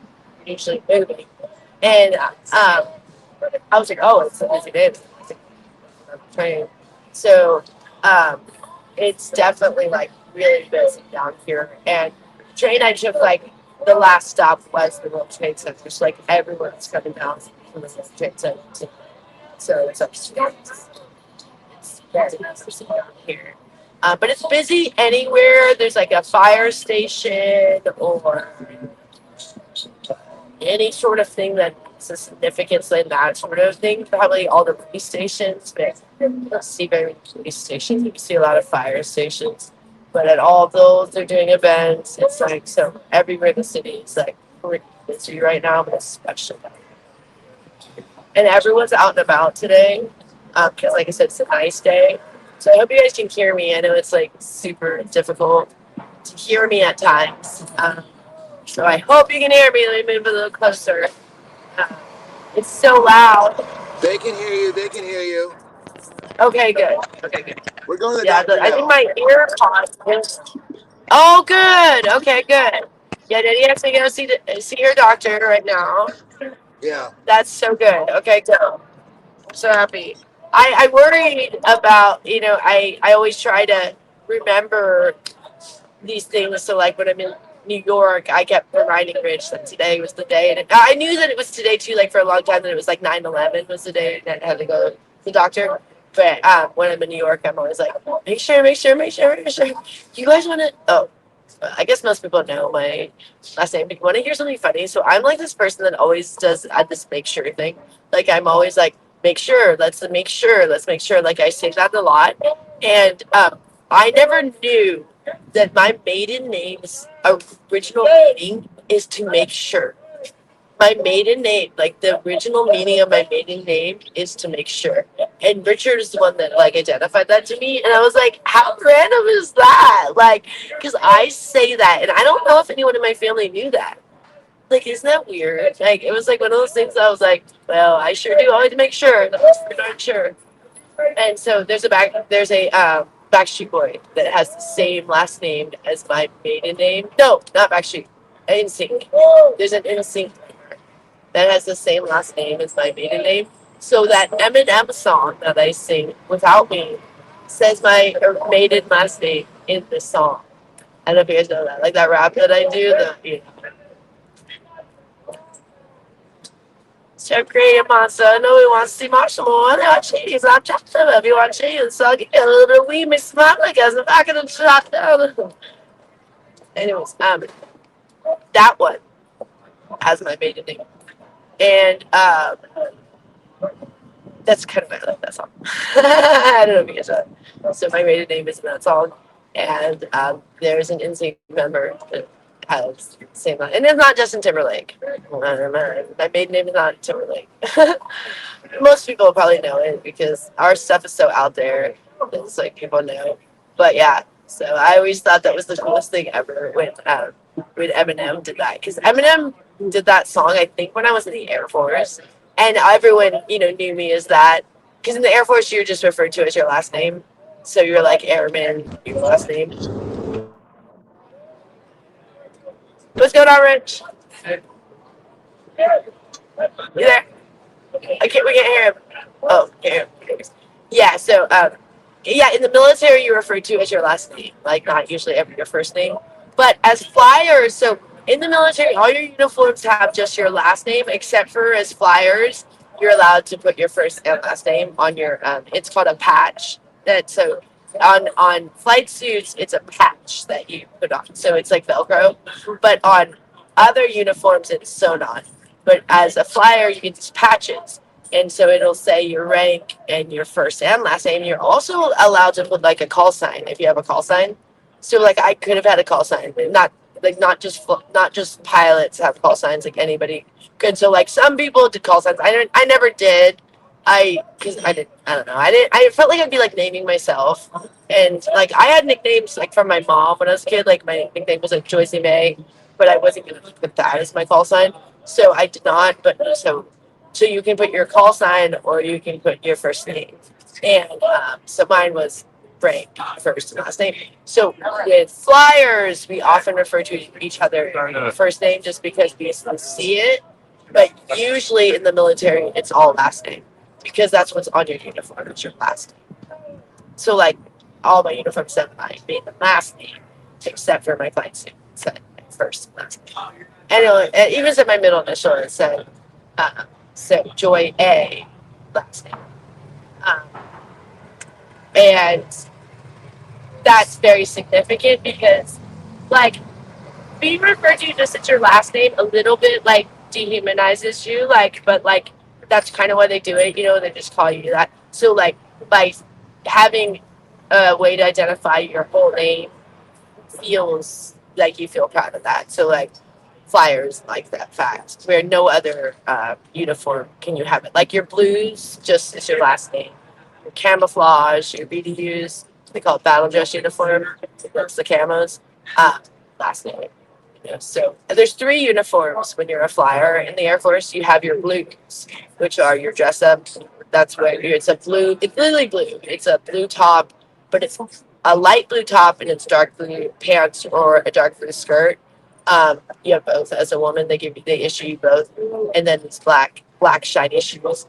you're usually moving. And I was like, oh, it's a busy day. Train. So it's definitely like really busy down here. And the train I took, like, the last stop was the World Trade Center. So, like, everyone's coming down from the World Trade Center. So it's upstairs. Busy down here. But it's busy anywhere. There's like a fire station or any sort of thing that's a significance in that sort of thing. Probably all the police stations, but you don't see very many police stations. You see a lot of fire stations. But at all of those, they're doing events. It's like, so everywhere in the city is like pretty busy right now, but especially down here. And everyone's out and about today. Because, like I said, it's a nice day. So I hope you guys can hear me. I know it's like super difficult to hear me at times. So I hope you can hear me. Let me move a little closer. It's so loud. They can hear you. They can hear you. Okay, good. Okay, good. We're going to the Yeah, doctor I now. think my ear pods. Oh, good. Okay, good. Yeah, Daddy has to go see your doctor right now. Yeah. That's so good. Okay, go. I'm so happy. I worried about, I always try to remember these things. So, like, when I'm in New York, I kept reminding Rich that today was the day. And I knew that it was today, too, like, for a long time, that it was, like, 9/11 was the day that I had to go to the doctor. But when I'm in New York, I'm always like, make sure. You guys want to, I guess most people know my last name. But you want to hear something funny? So I'm like this person that always does this make sure thing. Like I'm always like, make sure, let's make sure. Like I say that a lot. And I never knew that my maiden name's original meaning is to make sure. My maiden name, like the original meaning of my maiden name is to make sure. And Richard is the one that like identified that to me. And I was like, how random is that? Like, because I say that and I don't know if anyone in my family knew that. Like, isn't that weird? Like, it was like one of those things I was like, well, I sure do always make sure. We're not sure. And so there's a Backstreet Boy that has the same last name as my maiden name. No, not Backstreet. NSYNC. There's an NSYNC that has the same last name as my maiden name. So that Eminem song that I sing without me says my maiden last name in the song. I don't know if you guys know that. Like that rap that I do. So great, monster. I know he wants to see Marshall more. I want cheese. I'm chopped up. If you want cheese, so I'll get a little bit of weed mixed with my because I'm not going to shot down. Anyways, that one has my maiden name. And that's kind of why I like that song. I don't know if you guys know that. So my maiden name is in that song. And there's an NSYNC member that has the same line. And it's not Justin Timberlake. My maiden name is not Timberlake. Most people probably know it because our stuff is so out there. It's like people know. But yeah, so I always thought that was the coolest thing ever when Eminem did that. Because Eminem did that song, I think, when I was in the Air Force. And everyone, knew me as that. Because in the Air Force, you're just referred to as your last name. So you're like Airman, your last name. What's going on, Rich? You there? We can't hear him. Oh, can't hear him. Yeah, so, in the military, you're referred to as your last name. Like, not usually ever your first name. But as flyers, so in the military, all your uniforms have just your last name, except for as flyers, you're allowed to put your first and last name on your, it's called a patch. that so on flight suits it's a patch that you put on, so it's like Velcro, but on other uniforms it's sewn on. But as a flyer, you get these patches, and so it'll say your rank and your first and last name. You're also allowed to put like a call sign if you have a call sign. So like I could have had a call sign, but not just pilots have call signs. Like anybody could. So like some people did call signs. I never did. Because I didn't. I don't know. I felt like I'd be like naming myself, and like I had nicknames like from my mom when I was a kid. Like my nickname was like Joyce May, but I wasn't gonna put that as my call sign. So I did not, but so you can put your call sign or you can put your first name. And so mine was Frank, first and last name. So with flyers, we often refer to each other first name just because we see it. But usually in the military, it's all last name because that's what's on your uniform. It's your last name. So like all my uniforms said my last name, except for my flight suit. It said my first and last name. And it even said my middle initial. It said Joy A last name. Um, and that's very significant because, like, being referred to just as your last name a little bit, like, dehumanizes you. Like, but, like, that's kind of why they do it. You know, they just call you that. So, like, by having a way to identify your whole name feels like you feel proud of that. So, like, flyers like that fact, where no other uniform can you have it. Like your blues, just is your last name. Your camouflage, your BDUs, they call it battle dress uniform. That's the camos. Last name. You know, so there's three uniforms when you're a flyer in the Air Force. You have your blues, which are your dress up. That's where it's a blue. It's literally blue. It's a blue top, but it's a light blue top and it's dark blue pants or a dark blue skirt. You have both as a woman. They issue you both, and then it's black shiny shoes.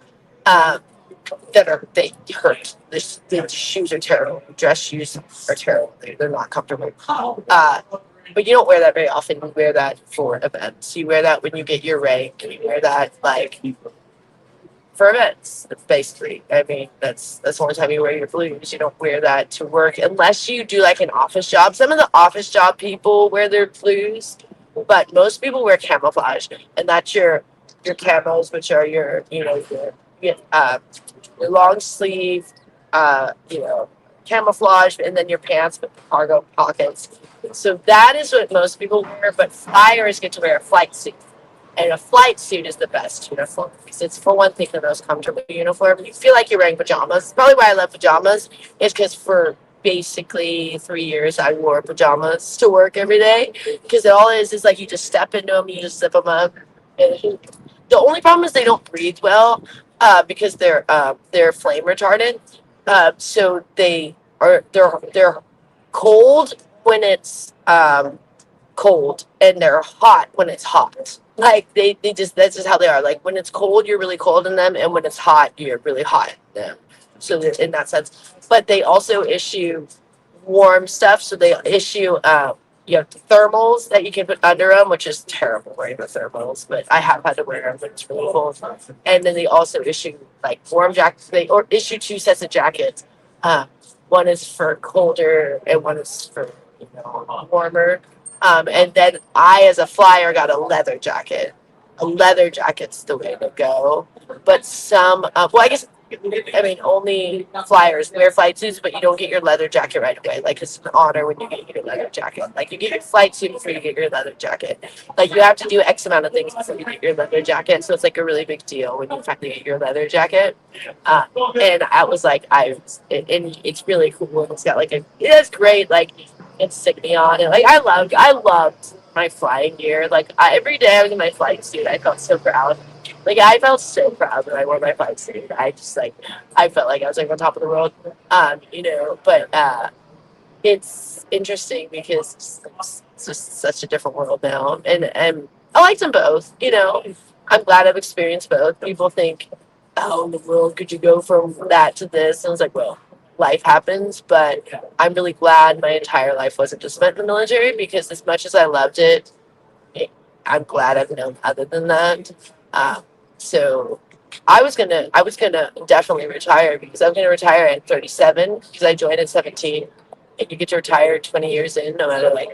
They hurt. The shoes are terrible. Dress shoes are terrible. They're not comfortable. But you don't wear that very often. You wear that for events. You wear that when you get your rank. You wear that like for events. Basically, I mean that's the only time you wear your blues. You don't wear that to work unless you do like an office job. Some of the office job people wear their blues, but most people wear camouflage, and that's your camos, which are your long sleeve, camouflage, and then your pants with cargo pockets. So that is what most people wear, but flyers get to wear a flight suit. And a flight suit is the best uniform because it's, for one thing, the most comfortable uniform. You feel like you're wearing pajamas. Probably why I love pajamas is because for basically 3 years I wore pajamas to work every day because it all is like you just step into them, you just zip them up. And the only problem is they don't breathe well because they're flame retardant. So they're cold when it's cold and they're hot when it's hot. Like they just that's just how they are. Like when it's cold, you're really cold in them, and when it's hot, you're really hot in them. So in that sense, but they also issue warm stuff. So they issue thermals that you can put under them, which is terrible wearing the thermals, but I have had to wear them. But it's really cold. And then they also issue like warm jackets. They or issue two sets of jackets. One is for colder, and one is for warmer. And then I, as a flyer, got a leather jacket. A leather jacket's the way to go. But I mean, only flyers wear flight suits, but you don't get your leather jacket right away. Like, it's an honor when you get your leather jacket. Like, you get your flight suit before you get your leather jacket. Like, you have to do X amount of things before you get your leather jacket. So it's like a really big deal when you finally get your leather jacket. And I was like, and it's really cool. It's got like it's great. Like, it's stick me on and like I loved my flying gear. Like every day I was in my flight suit, I felt so proud. Like I felt so proud when I wore my flight suit. I felt like I was like on top of the world. But it's interesting because it's just such a different world now, and I liked them both. I'm glad I've experienced both. People think, "Oh, in the world, could you go from that to this?" And I was like, "Well, life happens," but I'm really glad my entire life wasn't just spent in the military because as much as I loved it, I'm glad I've known other than that. So I was gonna definitely retire because I'm gonna retire at 37 because I joined at 17, and you get to retire 20 years in, no matter like.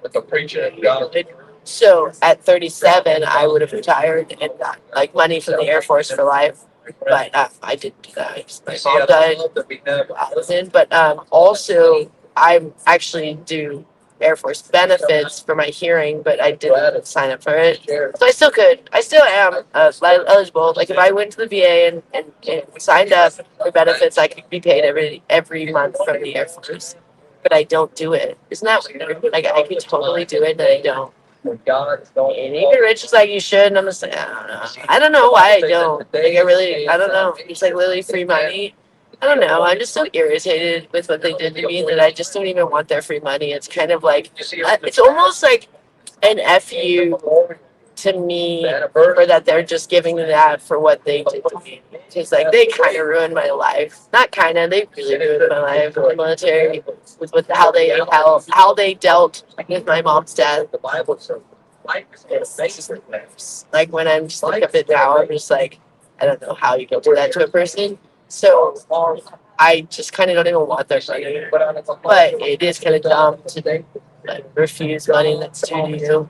Like a preacher of God. So at 37, I would have retired and got like money from the Air Force for life. But I didn't do that. My mom died. I was in. But also, I actually do Air Force benefits for my hearing, but I didn't sign up for it. So I still could. I still am eligible. Like if I went to the VA and signed up for benefits, I could be paid every month from the Air Force. But I don't do it. Isn't that weird? Like I could totally do it, and I don't. And even Rich is like, you should. And I'm just like, I don't know. I don't know why I don't. Like, I don't know. It's like literally free money. I don't know. I'm just so irritated with what they did to me that I just don't even want their free money. It's kind of like, it's almost like an FU to me, or that they're just giving me that for what they did to me. Because like they kind of ruined my life. Not kind of, they really ruined my life in the military with how they dealt with my mom's death. It's just, like when I'm just like a bit down, I'm just like, I don't know how you can do that to a person. So I just kind of don't even want their money. But it is kind of dumb to like, refuse money that's due to you.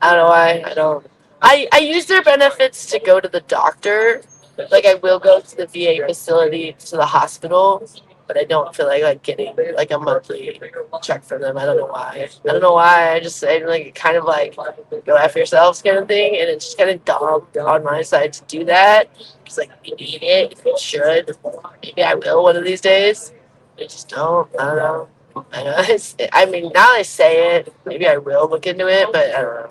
I don't know why. I don't. I use their benefits to go to the doctor. Like I will go to the VA facility to the hospital, but I don't feel like getting like a monthly check from them. I don't know why. I don't know why. I just say like kind of like go after yourselves kind of thing, and it's just kind of dumb on my side to do that. It's like we need it. If we should, maybe I will one of these days. I just don't. I don't know. I know. I mean, now that I say it, maybe I will look into it, but I don't know.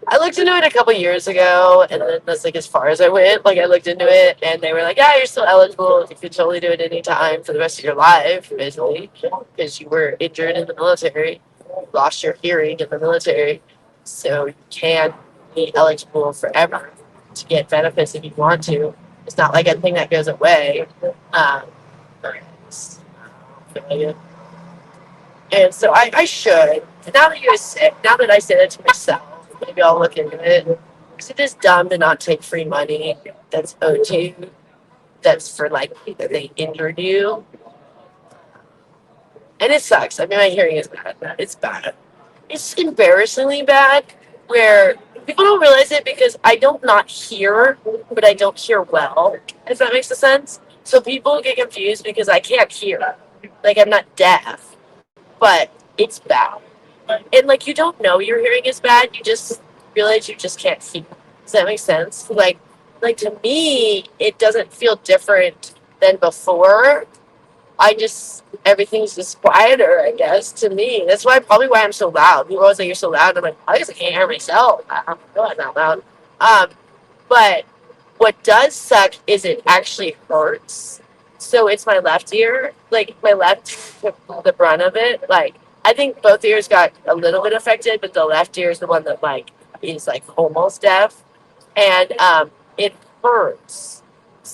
I looked into it a couple years ago, and then that's like as far as I went. Like I looked into it, and they were like, "Yeah, you're still eligible. You can totally do it anytime for the rest of your life, basically, because you were injured in the military, lost your hearing in the military, so you can be eligible forever to get benefits if you want to. It's not like a thing that goes away." Um, and so I should. And now that you say, now that I say that to myself, maybe I'll look into it. Because it is dumb to not take free money that's owed to you. That's for like that they injured you, and it sucks. I mean, my hearing is bad. It's bad. It's embarrassingly bad. Where people don't realize it because I don't not hear, but I don't hear well. If that makes sense. So people get confused because I can't hear. Like I'm not deaf, but it's bad. And like you don't know your hearing is bad, you just realize you just can't hear. Does that make sense? Like to me, it doesn't feel different than before. I just everything's just quieter, I guess, to me. That's why I'm so loud. People always say you're so loud. I'm like, I guess I can't hear myself. I know I'm not loud. But what does suck is it actually hurts. So it's my left ear, like my left, the brunt of it. Like I think both ears got a little bit affected, but the left ear is the one that like is like almost deaf, and it hurts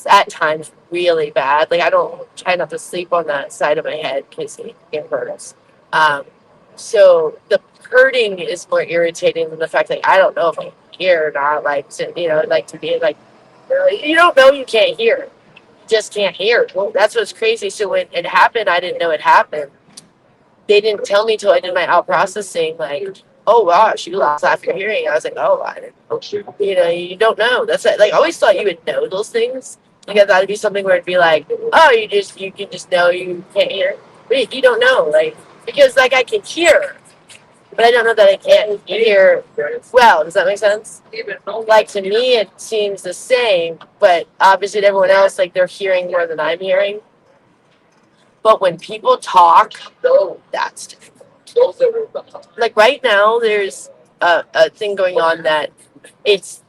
at times really bad. Like I don't try not to sleep on that side of my head because it hurts. Um, so the hurting is more irritating than the fact that I don't know if I can hear or not. Like like to be like you don't know you can't hear. You just can't hear. Well, that's what's crazy. So when it happened, I didn't know it happened. They didn't tell me till I did my out processing. Like, oh gosh, you lost half your hearing. I was like, oh, I didn't know. You don't know. That's like I always thought you would know those things. Like I thought it'd be something where it'd be like, oh, you can just know you can't hear. But you don't know, like because like I can hear, but I don't know that I can't hear well. Does that make sense? Like to me, it seems the same, but obviously to everyone else, like they're hearing more than I'm hearing. But when people talk, that's different. Like right now, there's a thing going on that it's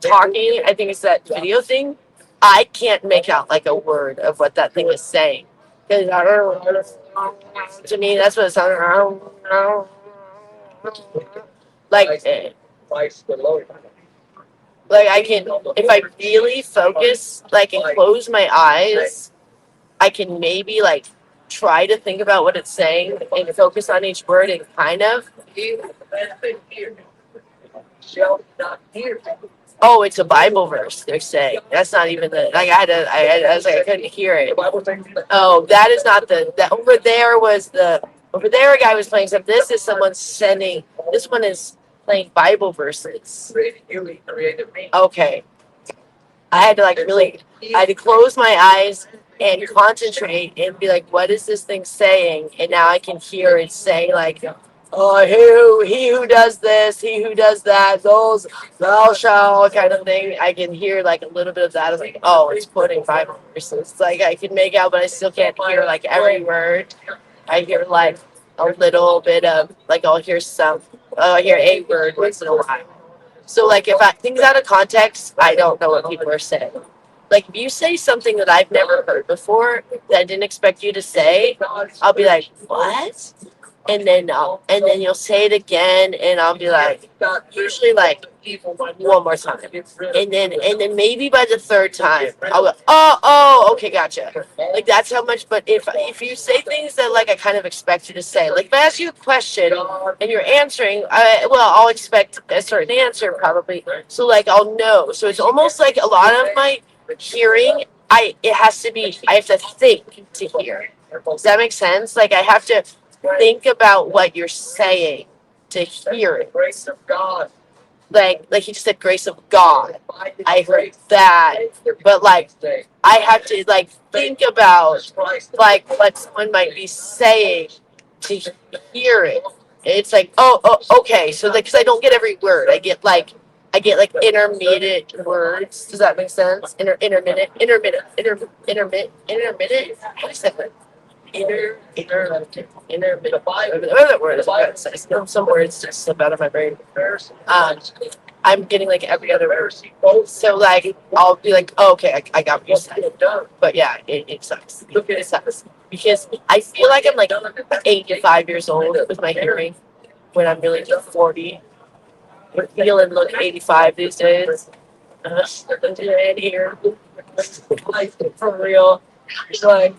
talking. I think it's that video thing. I can't make out like a word of what that thing is saying. Because to me, that's what it sounds like. Like I can, if I really focus, like and close my eyes, I can maybe like try to think about what it's saying and focus on each word and kind of. oh, it's a Bible verse. They're saying that's not even the like. I was like, I couldn't hear it. Oh, that is not that over there was the over there. A guy was playing something. This is someone sending. This one is playing Bible verses. Okay, I had to like really. I had to close my eyes and concentrate and be like, what is this thing saying? And now I can hear it say like, oh, he who does this, he who does that, those thou shalt kind of thing. I can hear like a little bit of that. I was like, oh, it's putting Bible verses. It's like I can make out, but I still can't hear like every word. I hear like a little bit of like I'll hear some. I hear a word once in a while. So like if I things out of context, I don't know what people are saying. Like if you say something that I've never heard before that I didn't expect you to say, I'll be like, what? And then you'll say it again, and I'll be like, usually like one more time, and then maybe by the third time, I'll go, okay, gotcha. Like that's how much. But if you say things that like I kind of expect you to say, like if I ask you a question and you're answering, I'll expect a certain answer probably. So like I'll know. So it's almost like a lot of my hearing. It has to be. I have to think to hear. Does that make sense? Like I have to think about what you're saying to hear it. Like he just said, grace of God. I heard that, but like I have to like think about like what someone might be saying to hear it. It's like, okay. So like, because I don't get every word, I get like intermediate words. Does that make sense? Intermittent. How do you say that? Intermittent. Whatever word is about to say. Some words just slip out of my brain. Um, I'm getting like every other word. So like I'll be like, oh, okay, I got what you said. But yeah, it sucks. It sucks because I feel like I'm like 85 years old with my hearing when I'm really just 40. I feel and look 85 these days. And here, for real, it's like.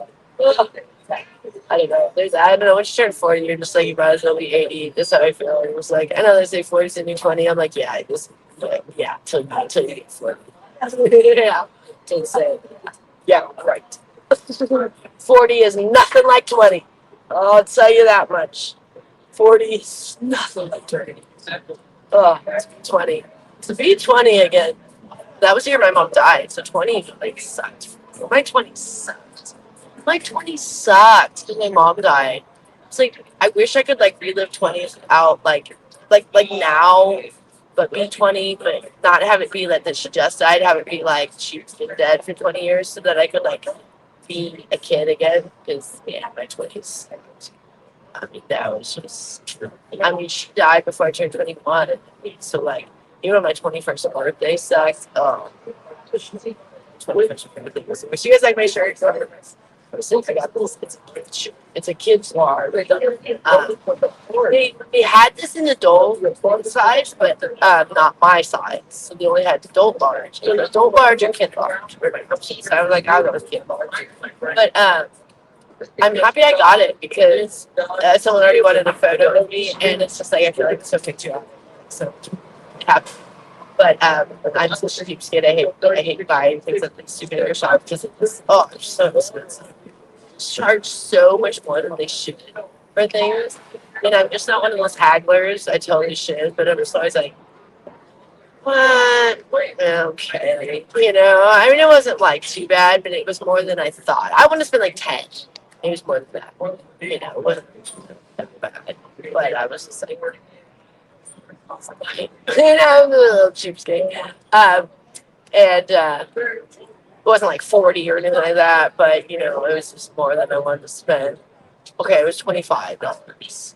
I don't know. I don't know. Once you turn 40, you're just like, you might as well be 80. That's how I feel. It was like, I know they say 40 is the new 20. I'm like, yeah, till you get 40. Yeah. To say, yeah, right. 40 is nothing like 20. I'll tell you that much. 40 is nothing like 20. Oh, it's 20. To be 20 again. That was the year my mom died. So 20 like sucked. My 20s sucked. My 20s sucked when my mom died. It's like I wish I could like relive 20s out like now, but be 20, but not have it be like that she just died. Have it be like she's been dead for 20 years, so that I could like be a kid again. Because yeah, my 20s. I mean, that was just. I mean, she died before I turned 21, so like even my 21st birthday sucks. Oh, 21st birthday was the worst. You guys like my shirt? Since I got this, it's a kid's large. They had this in adult size, but not my size. So they only had adult large. And adult large or kid large. So I was like, I'll go with kid large. But I'm happy I got it because someone already wanted a photo of me, and it's just like I feel like it's so picture. So happy. But I'm such a cheapskate. I hate buying things at the souvenir shop because it's so expensive. Charge so much more than they should for things. And I'm just not one of those hagglers. I totally should, but I'm just always like, what? Okay. You know, I mean, it wasn't like too bad, but it was more than I thought. I want to spend like 10. It was more than that. You know, it wasn't that bad. But I was just like, you know, I'm a little cheapskate. And it wasn't like 40 or anything like that, but you know, it was just more than I wanted to spend. Okay, it was $25.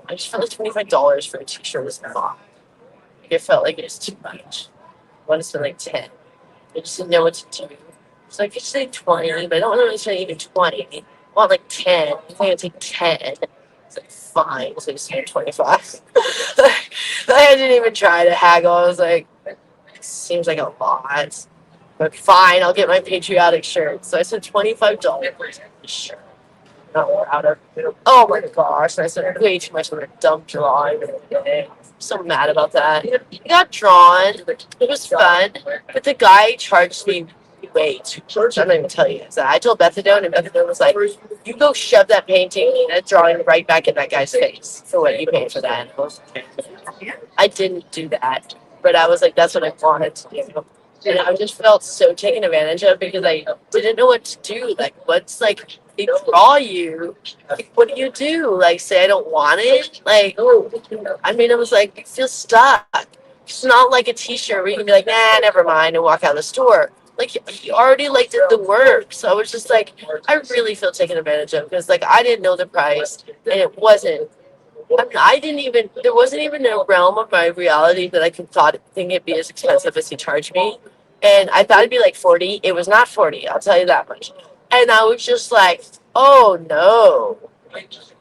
I just felt like $25 for a t-shirt was not. It felt like it was too much. I wanted to spend like 10. I just didn't know what to do. So I could say 20, but I don't want to spend even 20. I want like 10. I think I'd take 10. It's like fine, so I spent 25. I didn't even try to haggle. I was like, it seems like a lot. But fine, I'll get my patriotic shirt. So I said $25 for the shirt. Not proud of it. Oh my gosh, I said way too much of a dumb drawing. so mad about that. He got drawn. It was fun, but the guy charged me way too much. I'm not even telling you that. I told Bethadone, and Bethadone was like, "You go shove that painting and that drawing right back in that guy's face for what you paid for that." I didn't do that, but I was like, "That's what I wanted to do." And I just felt so taken advantage of because I didn't know what to do. Like, what's like, they draw you. Like, what do you do? Like, say I don't want it? Like, I mean, I was like, I feel stuck. It's not like a T-shirt where you can be like, nah, never mind, and walk out of the store. Like, he already like did the work, so I was just like, I really feel taken advantage of because like I didn't know the price, and it wasn't. I didn't even. There wasn't even a realm of my reality that I could think it'd be as expensive as he charged me, and I thought it'd be like 40. It was not 40. I'll tell you that much. And I was just like, oh no,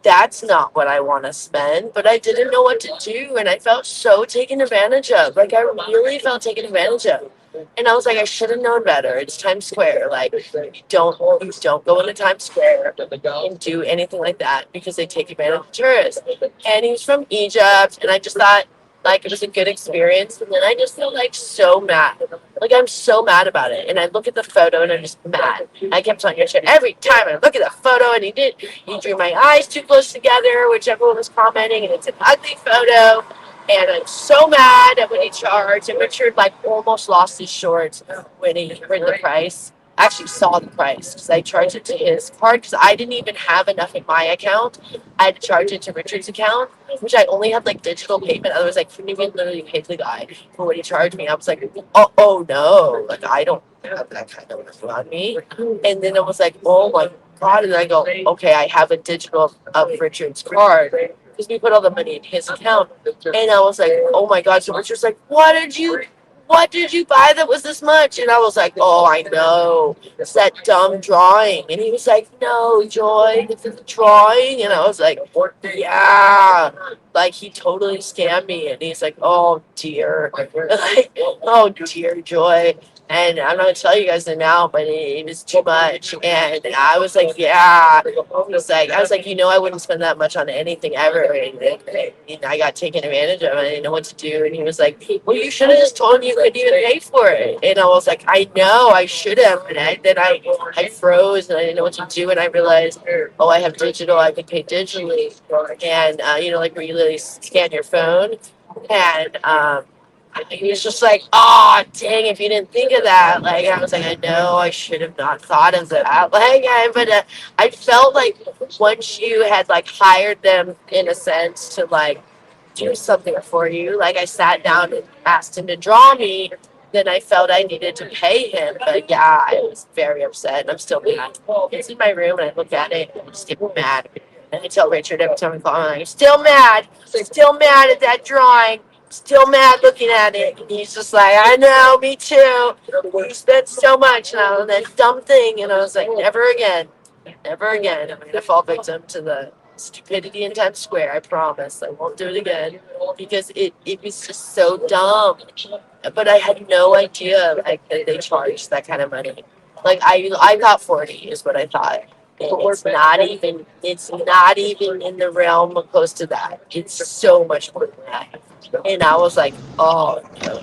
that's not what I want to spend. But I didn't know what to do, and I felt so taken advantage of. Like I really felt taken advantage of. And I was like, I should have known better. It's Times Square. Like you don't go into Times Square and do anything like that because they take advantage of tourists. And he was from Egypt, and I just thought like it was a good experience. And then I just feel like so mad. Like I'm so mad about it. And I look at the photo and I'm just mad. I kept on your shit every time I look at the photo, and he drew my eyes too close together, which everyone was commenting, and it's an ugly photo. And I'm so mad at when he charged. And Richard like almost lost his shorts when he heard the price. Actually saw the price because I charged it to his card because I didn't even have enough in my account. I had to charge it to Richard's account, which I only had like digital payment. Otherwise, I couldn't even literally pay the guy for what he charged me. I was like, oh no, like I don't have that kind of money on me. And then I was like, oh my God. And then I go, okay, I have a digital of Richard's card because we put all the money in his account. And I was like, oh my God. So Richard's like, what did you buy that was this much? And I was like, oh, I know. It's that dumb drawing. And he was like, no, Joy, this is a drawing. And I was like, yeah. Like he totally scammed me. And he's like, oh dear. Like, oh dear, Joy. And I'm not gonna tell you guys the amount, but it was too much. And I was like, yeah. I was like, I wouldn't spend that much on anything ever. And I got taken advantage of. I didn't know what to do. And he was like, well, you should have just told him you couldn't even pay for it. And I was like, I know, I should have. And then I froze and I didn't know what to do. And I realized, oh, I have digital. I can pay digitally. And like where you literally scan your phone. And he was just like, oh, dang, if you didn't think of that. Like, I was like, I know, I should have not thought of that. Like, I felt like once you had, like, hired them, in a sense, to, like, do something for you, like, I sat down and asked him to draw me, then I felt I needed to pay him. But, yeah, I was very upset, and I'm still mad. It's in my room, and I look at it, and I just get mad. And I tell Richard every time I call him, I'm like, still mad at that drawing. Still mad looking at it. And he's just like, I know, me too. You spent so much on that dumb thing. And I was like, never again. Never again. I'm going to fall victim to the stupidity in Times Square. I promise. I won't do it again. Because it was just so dumb. But I had no idea like that they charged that kind of money. Like I got 40 is what I thought. It's not even in the realm close to that. It's so much more than that. And I was like, oh no.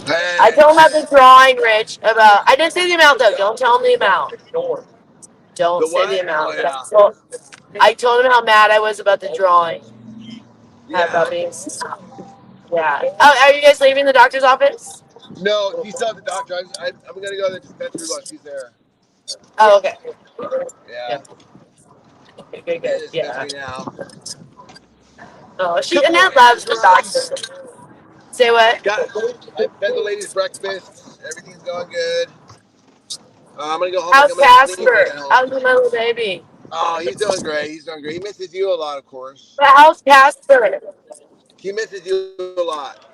I Hey, told him about the drawing, Rich, about I didn't say the amount though. Don't tell him the amount. Don't the say what? the Oh amount. But yeah, I told him how mad I was about the drawing. yeah. About being yeah. Oh, are you guys leaving the doctor's office? No, she's still at the doctor. I'm gonna go to the dispensary while she's there. Oh, okay. Yeah, Yeah. Okay, I'm in good. the Yeah. dispensary now. Oh, she Couple Annette more loves the errands. doctor. Say what? Got. I fed the ladies breakfast. Everything's going good. I'm gonna go home and How's I'm gonna clean Casper? at home. How's the little baby? Oh, he's doing great. He's doing great. He misses you a lot, of course. But how's Casper? He misses you a lot.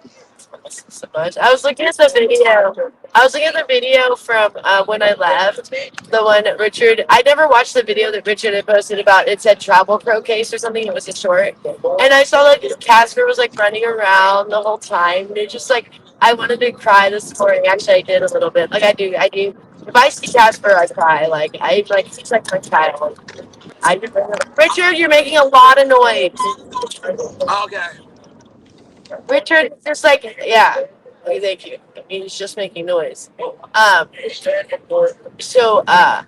So much. I was looking at the video. I was looking at the video from when I left. The one that Richard. I never watched the video that Richard had posted about. It said travel pro case or something. It was a short, and I saw like Casper was like running around the whole time. And it just like I wanted to cry this morning. Actually, I did a little bit. Like I do. I do. If I see Casper, I cry. Like he's like my child. I Richard, you're making a lot of noise. Okay. Richard, just like, yeah. Okay, thank you. He's just making noise. So I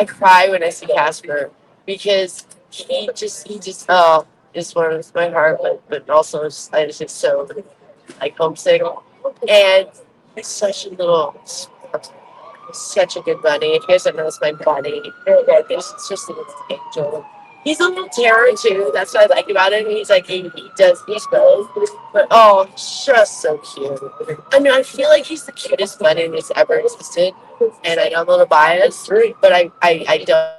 cry when I see Casper because he just just warms my heart, but also I just get so like homesick, and he's such a good bunny. If you guys don't know, it's my bunny. It's just an angel. He's a little terror too. That's what I like about him. He's like he does these both, but oh, he's just so cute. I mean, I feel like he's the cutest bunny that's ever existed, and I know I'm a little biased, but I don't.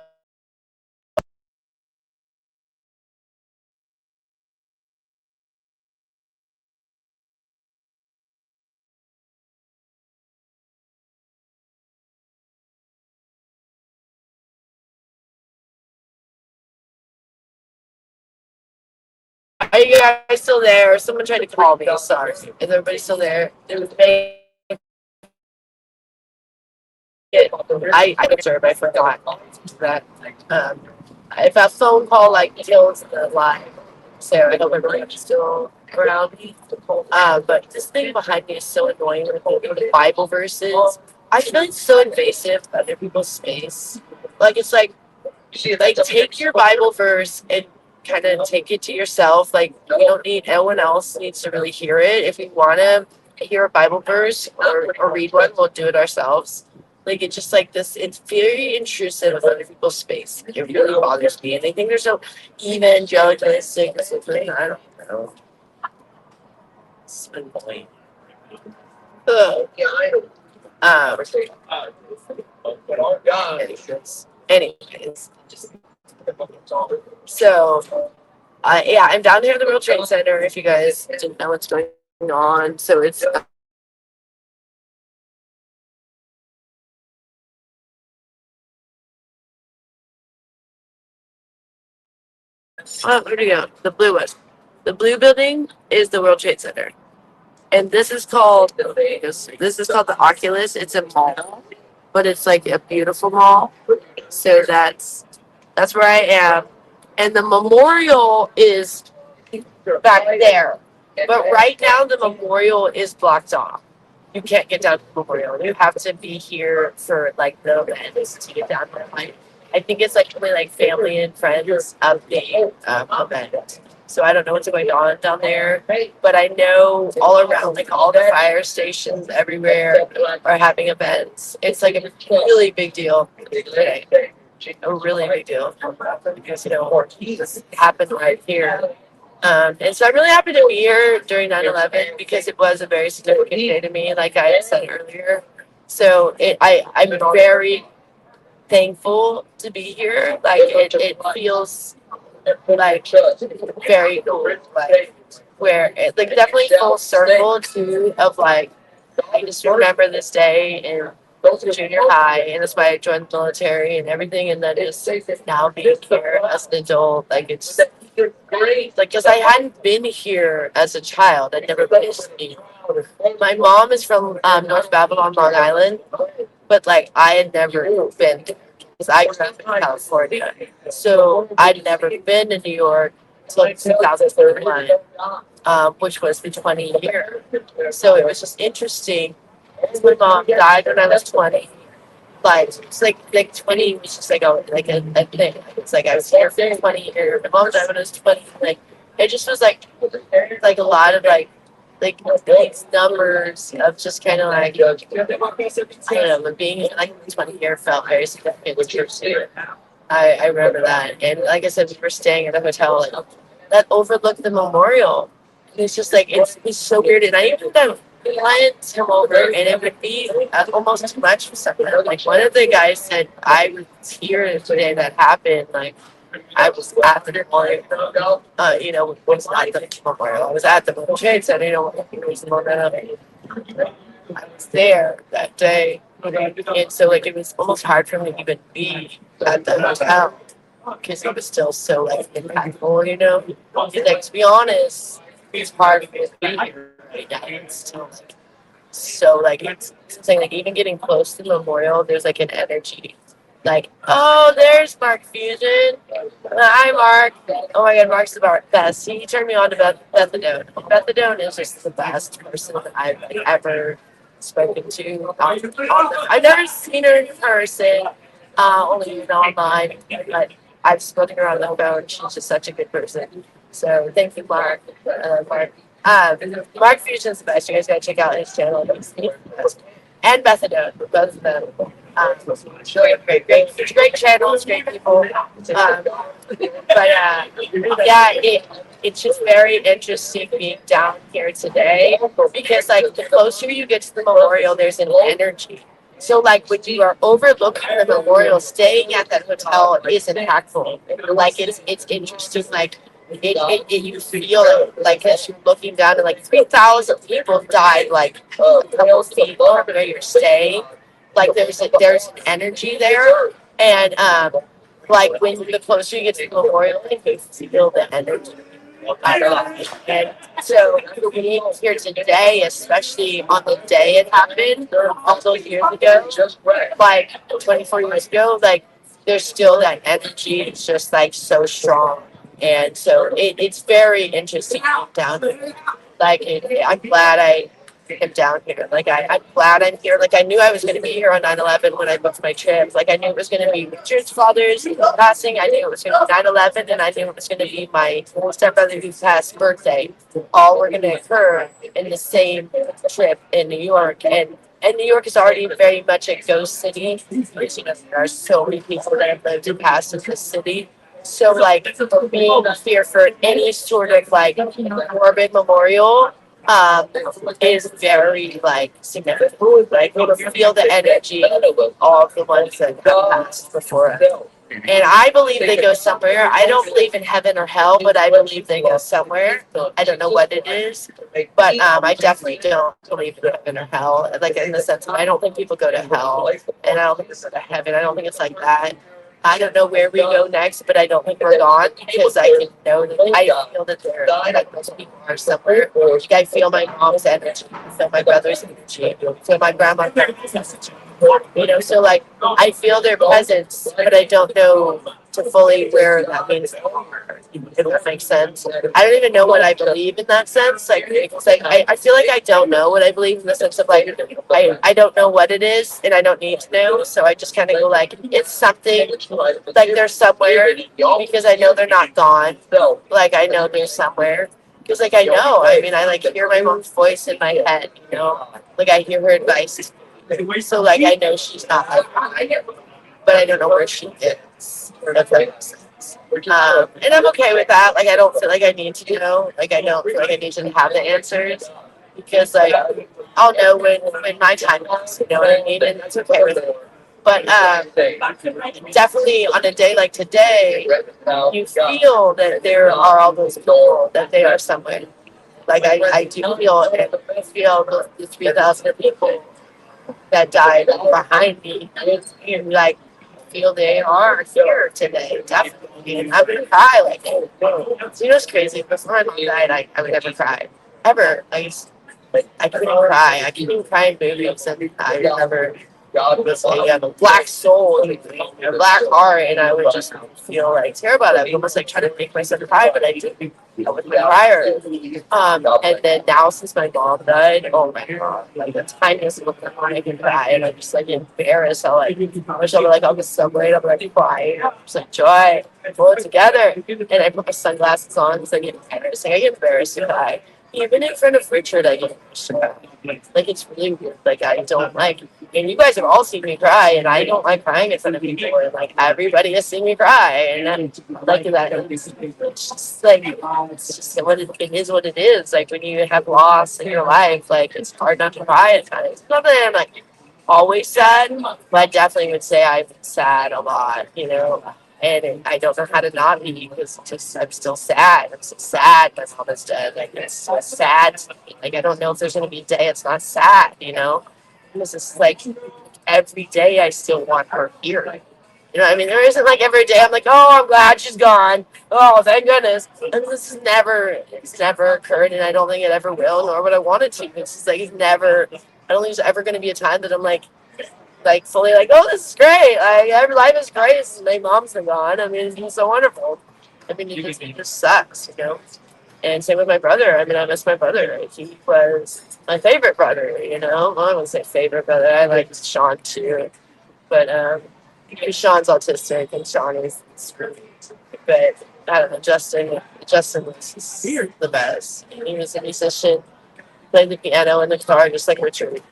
Are you guys still there? Someone tried to call me. Sorry. Is everybody still there? I observed. I forgot that. Um, if a phone call like kills the line, so I hope everyone's still around. But this thing behind me is so annoying with the Bible verses. I feel it's so invasive of other people's space. Like it's like take your Bible verse and kind of take it to yourself. Like you don't need no one else needs to really hear it. If we want to hear a Bible verse or read one, we'll do it ourselves. Like it's just like this. It's very intrusive of other people's space. It really bothers me, and I think there's no evangelicalistic. I don't know. It's annoying. Ugh. Um, anyways, just so yeah, I'm down here at the World Trade Center. If you guys didn't know what's going on, so it's where'd you go? The blue one. The blue building is the World Trade Center, and this is called the Oculus. It's a mall, but it's like a beautiful mall. So that's where I am, and the memorial is back there. But right now, the memorial is blocked off. You can't get down to the memorial. You have to be here for like the events to get down there. Like, I think it's like only like family and friends of the event. So I don't know what's going on down there, but I know all around, like all the fire stations everywhere are having events. It's like a really big deal today. A really big deal because this happened right here. And so I'm really happy to be here during 9/11 because it was a very significant day to me, like I had said earlier. So I'm very thankful to be here. Like it feels like very cool, like where it like definitely full circle too of like I just remember this day in junior high, and that's why I joined the military and everything. And then just now being here as an adult, like it's great. Like, because I hadn't been here as a child, I'd never been to New York. My mom is from North Babylon, Long Island, but like I had never been because I grew up in California, so I'd never been to New York until 2001, which was the 20 year. So it was just interesting. My mom died when I was 20. Like it's like 20 was just like a thing. It's like I was here for 20 years. My mom died when I was 20. Like it just was like a lot of like these numbers of just kind of like I don't know, but being like 20 year felt very significant. I remember that, and like I said, we were staying at a hotel that overlooked the memorial. It's just like it's so weird, and I even got let him over, and it would be almost too much for someone. Like one of the guys said, I was here the day that happened. Like I was at the memorial. Was at the memorial. I was at the World Trade Center. It was the momentum. I was there that day, and so like it was almost hard for me to even be at the hotel because it was still so like impactful. And, like to be honest, it's hard for me to be here right now. It's still so like it's saying like even getting close to the memorial, there's like an energy. Like, oh, there's Mark Fusion. Hi, Mark. Oh my God, Mark's the best. He turned me on to Bethadone. Bethadone is just the best person that I've ever spoken to. I've never seen her in person, only online, but I've spoken to her on the phone. She's just such a good person. So thank you, Mark. Mark. Mark Fusion's the best. You guys gotta check out his channel. He's the best. And Bethadone, both of them. Great channels, great people. Yeah, it's just very interesting being down here today because, like, the closer you get to the memorial, there's an energy. So, like, when you are overlooking the memorial, staying at that hotel is impactful. Like, it's interesting. Like, you feel it, like, as you're looking down, and like 3,000 people died, like a couple feet from where you're staying. Like, there's an energy there, and like when the closer you get to the memorial, you can feel the energy. And so being here today, especially on the day it happened, all those years ago, like 24 years ago, like there's still that energy. It's just like so strong. And so it's very interesting down there. Like, I'm glad I am down here. Like, I'm glad I'm here. Like, I knew I was going to be here on 9/11 when I booked my trip. Like, I knew it was going to be Richard's father's passing. I knew it was going to be 9/11, and I knew it was going to be my stepbrother who passed birthday. All were going to occur in the same trip in New York. And New York is already very much a ghost city. There are so many people that have lived and passed in this city. So, like, being here for any sort of like morbid memorial is very like significant. Like, you feel the energy of all of the ones that have passed before us. And I believe they go somewhere. I don't believe in heaven or hell, but I believe they go somewhere. I don't know what it is, but I definitely don't believe in heaven or hell. Like, in the sense of, I don't think people go to hell, and I don't think they go to heaven. I don't think it's like that. I don't know where we go next, but I don't think we're gone because I can know that I feel that there, like, those people are somewhere. Like, I feel my mom's energy, I feel my brother's energy, I feel my grandma's energy. So like I feel their presence, but I don't know to fully where that means they are. If that makes sense. I don't even know what I believe in that sense. Like, it's like I feel like I don't know what I believe in the sense of like I don't know what it is and I don't need to know. So I just kind of go like it's something like they're somewhere because I know they're not gone. Like, I know they're somewhere. Because, like, I know, I mean, I like hear my mom's voice in my head, like I hear her advice. So, like, I know she's not like, but I don't know where she is. If that makes sense. And I'm okay with that. Like, I don't feel like I need to know. Like, I don't feel like I need to have the answers because, like, I'll know when my time comes. You know what I mean? And that's okay with it. But definitely on a day like today, you feel that there are all those people, that they are somewhere. Like, I do feel it. I feel the 3,000 people that died behind me. And like, feel they are here today, definitely. And I'm gonna cry. Like, what's crazy? Before my mom died, I would never cry. Ever. Like, I couldn't cry. I couldn't cry in movies, and I remember was a black soul, a black heart, and I would just feel like terrible. I would almost like try to make myself cry, but I didn't. I wouldn't cry. And then now since my mom died, oh my God, like the tiniest little thing I can cry, and I'm just like embarrassed. I like wish I would like I'll get somewhere, I'm like crying. I'm just like joy, pull it together, and I put my sunglasses on because I get embarrassed. I get embarrassed to cry. Even in front of Richard, I get embarrassed to cry. Like, it's really weird. Like, I don't like, and you guys have all seen me cry, and I don't like crying in front of people. And like everybody has seen me cry, and I'm like that. It's just like it's just what it is. What it is. Like, when you have loss in your life, like it's hard not to cry at times. Not that I'm like always sad, but I definitely would say I'm sad a lot. And I don't know how to not be because just I'm still sad. I'm so sad my mom is dead. Like, it's so sad to me. Like, I don't know if there's gonna be a day it's not sad. Because it's like every day I still want her here. I mean, there isn't like every day I'm like, oh, I'm glad she's gone. Oh, thank goodness. And it's never occurred, and I don't think it ever will, nor would I want it to. It's just like I don't think there's ever gonna be a time that I'm like, like fully like, oh, this is great. Like every life is great since my mom's been gone. I mean, it's been so wonderful. I mean, it just sucks, you know. And same with my brother. I mean, I miss my brother. He was my favorite brother, you know. Well, I wouldn't say favorite brother. I like Sean too, but Sean's autistic and Sean is screwed. But I don't know, Justin was just the best. He was a musician, played the piano and the guitar just like Richard.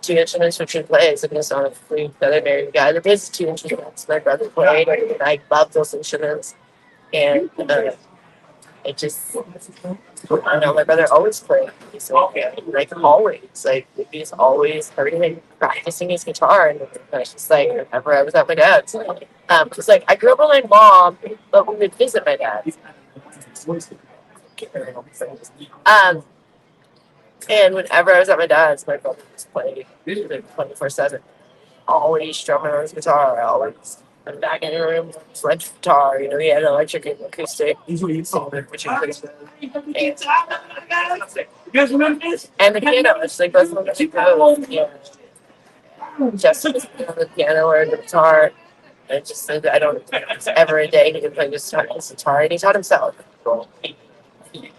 Two instruments Richard plays, and he's on a flute. The other married guy that plays two instruments. My brother played, and I love those instruments. And it just, I know my brother always played. He's like always, like he's always heard him practicing his guitar, and it's just like whenever I was at my dad's, because like I grew up with my mom, but we would visit my dad. Um, and whenever I was at my dad's, my brother was playing 24/7, always strumming on his guitar, always. I'm back in the room, electric guitar, you know, he had an electric and acoustic, which includes and the piano, it's like both of them go. Yeah. Just on the piano or the guitar. And just so that I don't ever a day he can play his guitar, and he taught himself. He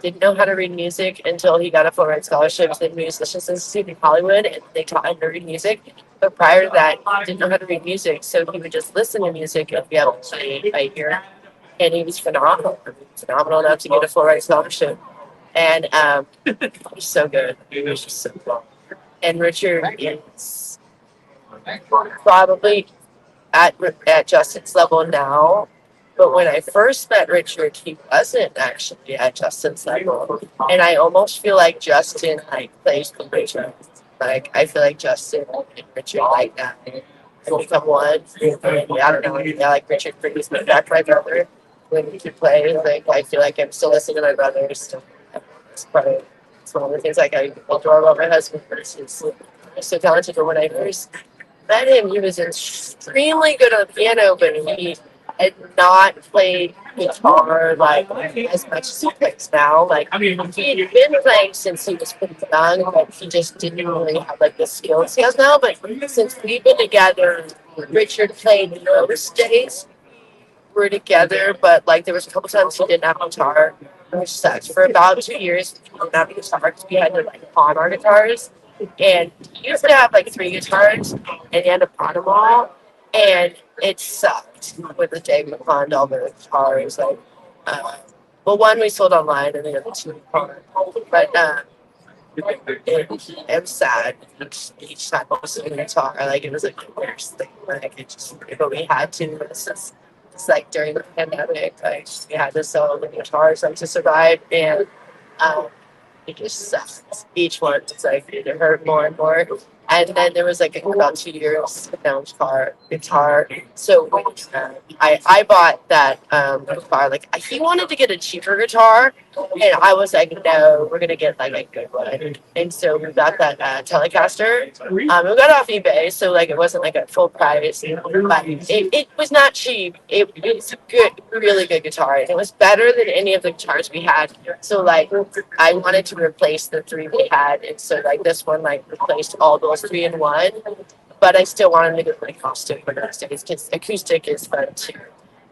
didn't know how to read music until he got a full ride scholarship to the Musicians Institute in Hollywood, and they taught him to read music. But prior to that, he didn't know how to read music, so he would just listen to music and be able to play by ear. And he was phenomenal, enough to get a full ride scholarship. And he's so good. He was just so good. And Richard is probably at Justin's level now. But when I first met Richard, he wasn't actually at Justin's level, and I almost feel like Justin like plays for Richard. Like I feel like Justin and Richard like that and become one. And, I don't know. Yeah, like Richard brings me back my brother when he plays. Like I feel like I'm still listening to my brother. Still, it's one of the things like I adore about my husband. He's so talented. But when I first met him, he was extremely good on the piano, but he had not played guitar like as much as he plays now. Like he had been playing since he was pretty young, but he just didn't really have like the skills he has now. But since we've been together, Richard played most days we're together, but like there was a couple times he didn't have a guitar, which sucks. For about 2 years, we didn't have a guitar because we had to like pawn our guitars. And he used to have like 3 guitars, and he had to pawn them all. And it sucked with the day we pawned all the guitars. Like, well, one we sold online, and the other two we pawned. But it was sad each time I was doing guitar. Like it was like the worst thing. Like it just, but we had to. It's like during the pandemic, like we had to sell the guitars like to survive, and it just sucks. Each one, it's like it hurt more and more. And then there was like about 2 years down guitar. So when I bought that guitar, like he wanted to get a cheaper guitar, and I was like, no, we're gonna get like a good one. And so we got that Telecaster. We got it off eBay, so like it wasn't like a full price, but it was not cheap. It was a good, really good guitar. It was better than any of the guitars we had. So like I wanted to replace the three we had, and so like this one like replaced all those three in one. But I still wanted to get like acoustic for those days because acoustic is fun too.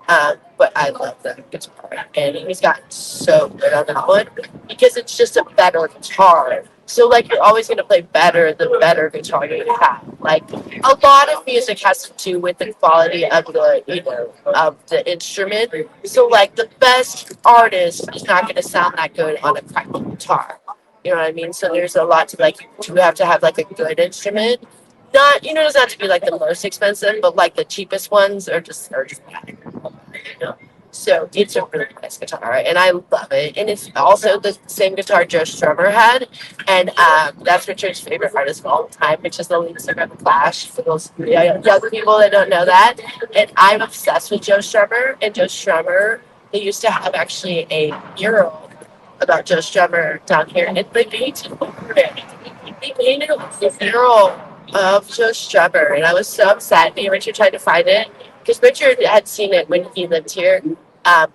But I love the guitar, and he's gotten so good on that one because it's just a better guitar. So like you're always gonna play better the better guitar you have. Like a lot of music has to do with the quality of the instrument. So like the best artist is not gonna sound that good on a crappy guitar. You know what I mean? So there's a lot to like you have to have like a good instrument. Not it doesn't have to be like the most expensive, but like the cheapest ones are just bad. So it's a really nice guitar, and I love it. And it's also the same guitar Joe Strummer had, and that's Richard's favorite artist of all time, which is the lead singer of the Clash. For those young people that don't know that, and I'm obsessed with Joe Strummer. And Joe Strummer, they used to have actually a mural about Joe Strummer down here, and they painted over it. They painted a mural of Joe Strummer, and I was so upset. Me and Richard tried to find it because Richard had seen it when he lived here,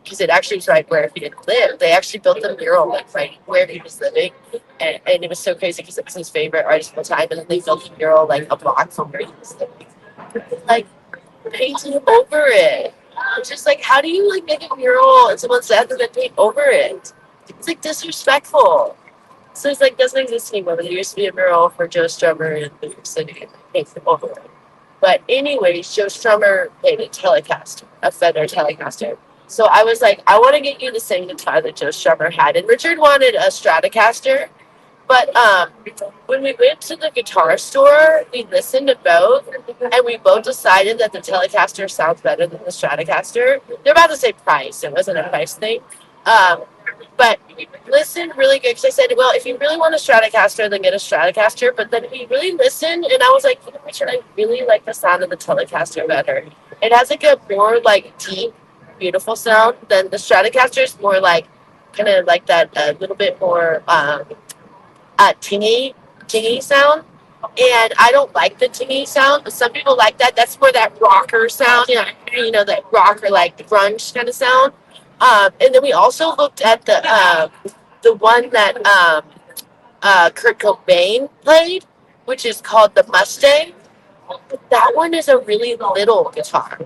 because it actually was right where he didn't live. They actually built a mural like right where he was living, and it was so crazy because it was his favorite artist of all time. And then they built a mural like a block from where he was living, like painted over it. It's just like, how do you like make a mural and someone's dead and then paint over it? It's like disrespectful. So it's like doesn't exist anymore. But there used to be a mural for Joe Strummer in New York City and they painted over it. But anyways, Joe Strummer made a Telecaster, a Fender Telecaster. So I was like, I want to get you the same guitar that Joe Strummer had. And Richard wanted a Stratocaster. But when we went to the guitar store, we listened to both, and we both decided that the Telecaster sounds better than the Stratocaster. They're about the same price. It wasn't a price thing. Um, but we listened really good because I said, well, if you really want a Stratocaster, then get a Stratocaster. But then we really listened, and I was like, Richard, I really like the sound of the Telecaster better. It has like a more like deep, beautiful sound than the Stratocaster is more like kind of like that a little bit more tingy sound. And I don't like the tingy sound, but some people like that. That's more that rocker sound, that rocker like grunge kind of sound. And then we also looked at the one that Kurt Cobain played, which is called the Mustang. That one is a really little guitar,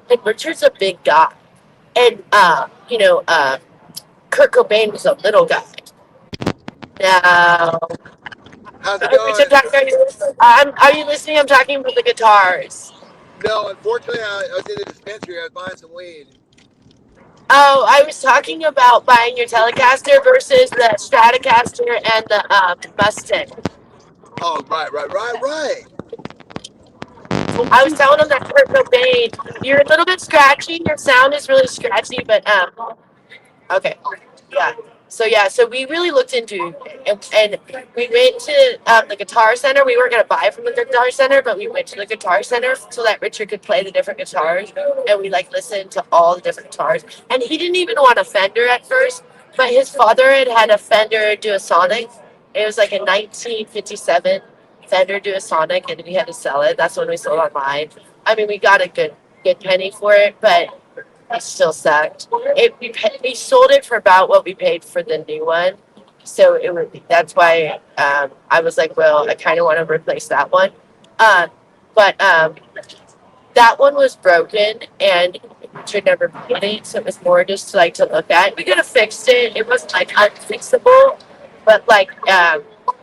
and Richard's a big guy, and Kurt Cobain was a little guy. Now, How's it Richard, going? are you listening? I'm talking about the guitars. No, unfortunately, I was in the dispensary. I was buying some weed. Oh, I was talking about buying your Telecaster versus the Stratocaster and the Mustang. Oh, right. I was telling him that Kurt Cobain, you're a little bit scratchy. Your sound is really scratchy, but okay, yeah. So we really looked into it, and we went to the Guitar Center. We weren't gonna buy from the Guitar Center, but we went to the Guitar Center so that Richard could play the different guitars, and we like listened to all the different guitars. And he didn't even want a Fender at first, but his father had a Fender Duosonic. It was like a 1957 Fender Duosonic, and we had to sell it. That's when we sold online. I mean, we got a good penny for it, but it still sucked. We sold it for about what we paid for the new one, so that's why I was like, well, I kind of want to replace that one, but that one was broken and Richard never paid it, so it was more just like to look at. We could have fixed it. It wasn't like unfixable, but like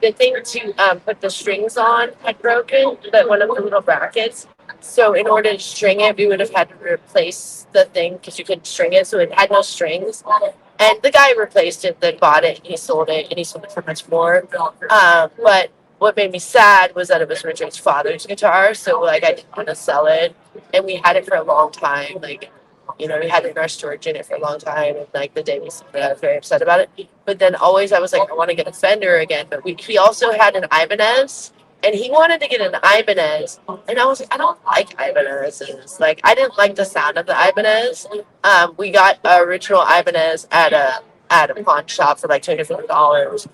the thing to put the strings on had broken, but one of the little brackets. So in order to string it, we would have had to replace the thing because you couldn't string it, so it had no strings. And the guy replaced it, then bought it, and he sold it, and he sold it for much more. But what made me sad was that it was Richard's father's guitar, so like I didn't want to sell it, and we had it for a long time. Like, we had it in our storage unit for a long time, and like the day we sold it, I was very upset about it. But then always I was like, I want to get a Fender again. But he also had an Ibanez, and he wanted to get an Ibanez, and I was like, I don't like Ibanezes. Like, I didn't like the sound of the Ibanez. We got a original Ibanez at a pawn shop for like $250.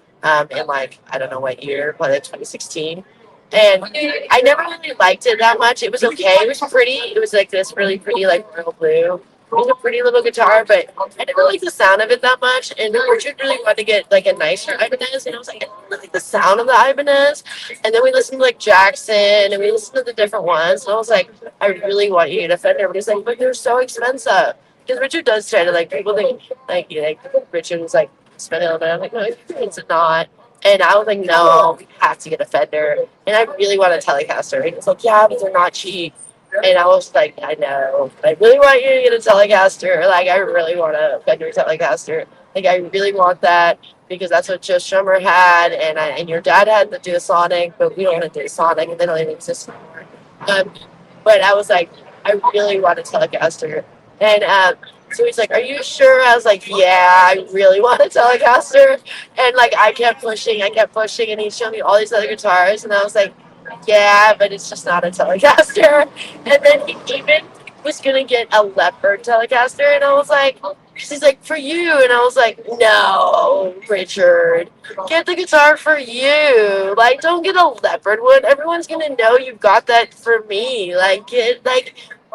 In like I don't know what year, probably like 2016. And I never really liked it that much. It was okay. It was pretty. It was like this really pretty, like royal blue. It was a pretty little guitar, but I didn't like the sound of it that much. And Richard really wanted to get like a nicer Ibanez, and I was like, I don't like the sound of the Ibanez. And then we listened to like Jackson, and we listened to the different ones. And I was like, I really want you to get a Fender, but he's like, but they're so expensive. Because Richard does try to like people think like Richard was like spending all the time. I'm like, no, it's not. And I was like, no, we have to get a Fender. And I really want a Telecaster. And he's like, yeah, but they're not cheap. And I was like, I know. I really want you to get a Telecaster. Like, I really want a Fender Telecaster. Like, I really want that because that's what Joe Strummer had. And your dad had the Duosonic, but we don't have a Duosonic, and they don't even exist anymore. But I was like, I really want a Telecaster. And so he's like, are you sure? I was like, yeah, I really want a Telecaster. And like, I kept pushing, and he showed me all these other guitars. And I was like, yeah, but it's just not a Telecaster. And then he even was going to get a leopard Telecaster. And I was like, he's like, for you. And I was like, no, Richard, get the guitar for you. Like, don't get a leopard one. Everyone's going to know you got that for me. Like,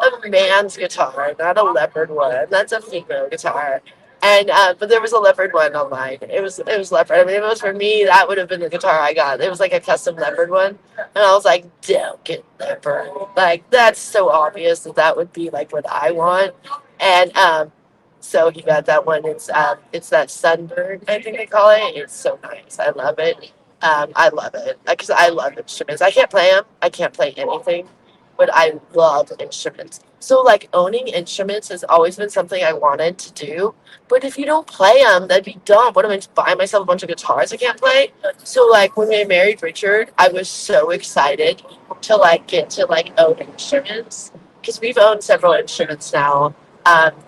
a man's guitar, not a leopard one. That's a female guitar. And but there was a leopard one online. It was leopard. I mean, if it was for me, that would have been the guitar I got. It was like a custom leopard one, and I was like, don't get leopard. Like that's so obvious that that would be like what I want. And so he got that one. It's that Sunbird, I think they call it. It's so nice. I love it. I love it because I love instruments. I can't play them. I can't play anything, but I love instruments. So like owning instruments has always been something I wanted to do. But if you don't play them, that'd be dumb. What am I just buying myself a bunch of guitars I can't play? So like when we married Richard, I was so excited to like get to like own instruments because we've owned several instruments now.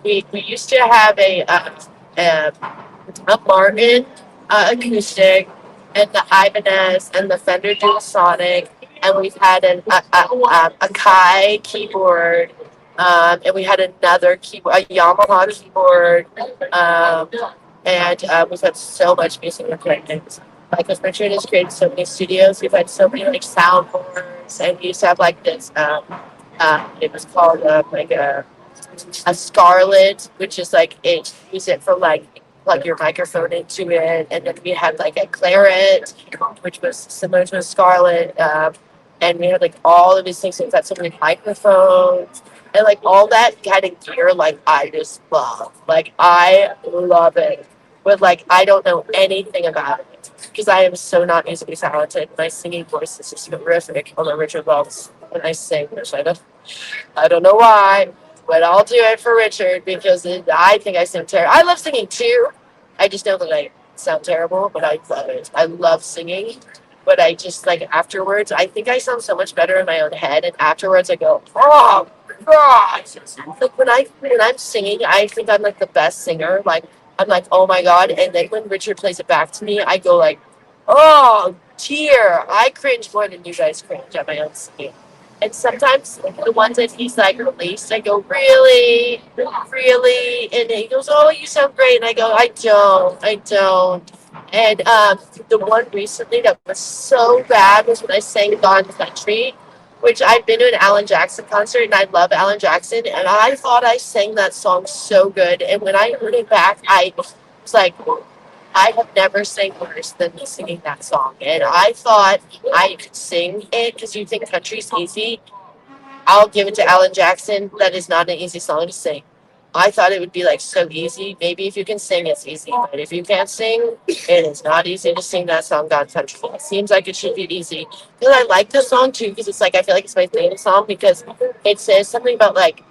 We used to have a Martin acoustic and the Ibanez and the Fender Dualsonic, and we've had a Kai keyboard, and we had another keyboard, a Yamaha keyboard, and we've had so much music recordings. Like, because Richard has created so many studios, we've had so many like soundboards, and we used to have like this. It was called like a Scarlet, which is like it use it for like plug your microphone into it, and then we had like a Claret, which was similar to a Scarlet, and we had like all of these things. So we've got so many microphones and like all that kind of gear. Like I just love, like I love it, but like I don't know anything about it because I am so not musically talented. My singing voice is just horrific. Although Richard loves when I sing, which I don't know why, but I'll do it for Richard because I think I sound terrible. I love singing too. I just know that I sound terrible, but I love it. I love singing, but I just like afterwards, I think I sound so much better in my own head, and afterwards I go, oh God! Like when I'm singing, I think I'm like the best singer. Like I'm like, oh my God, and then when Richard plays it back to me, I go like, oh dear, I cringe more than you guys cringe at my own singing. And sometimes the ones that he's like released, I go, really? Really? And he goes, oh, you sound great. And I go, I don't. And the one recently that was so bad was when I sang Gone Country, which I've been to an Alan Jackson concert and I love Alan Jackson. And I thought I sang that song so good. And when I heard it back, I was like, I have never sang worse than me singing that song. And I thought I could sing it because you think country's easy. I'll give it to Alan Jackson. That is not an easy song to sing. I thought it would be like so easy. Maybe if you can sing, it's easy. But if you can't sing, it is not easy to sing that song, God Country. It seems like it should be easy. Because I like the song too, because it's like, I feel like it's my theme song because it says something about like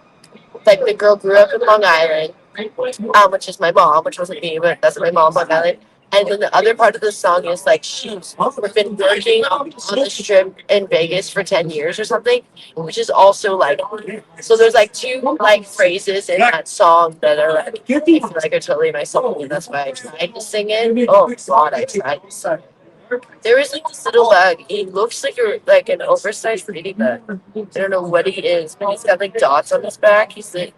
the girl grew up in Long Island, which is my mom, which wasn't me, but that's my mom, Long Island. And then the other part of the song is like she's been working on the strip in Vegas for 10 years or something, which is also like, so there's like two like phrases in that song that are like, I feel like are totally my song, and that's why I tried to sing it. Oh God, I tried to sing it. There is like this little bug. He looks like an oversized ladybug. I don't know what he is, but he's got like dots on his back. He's a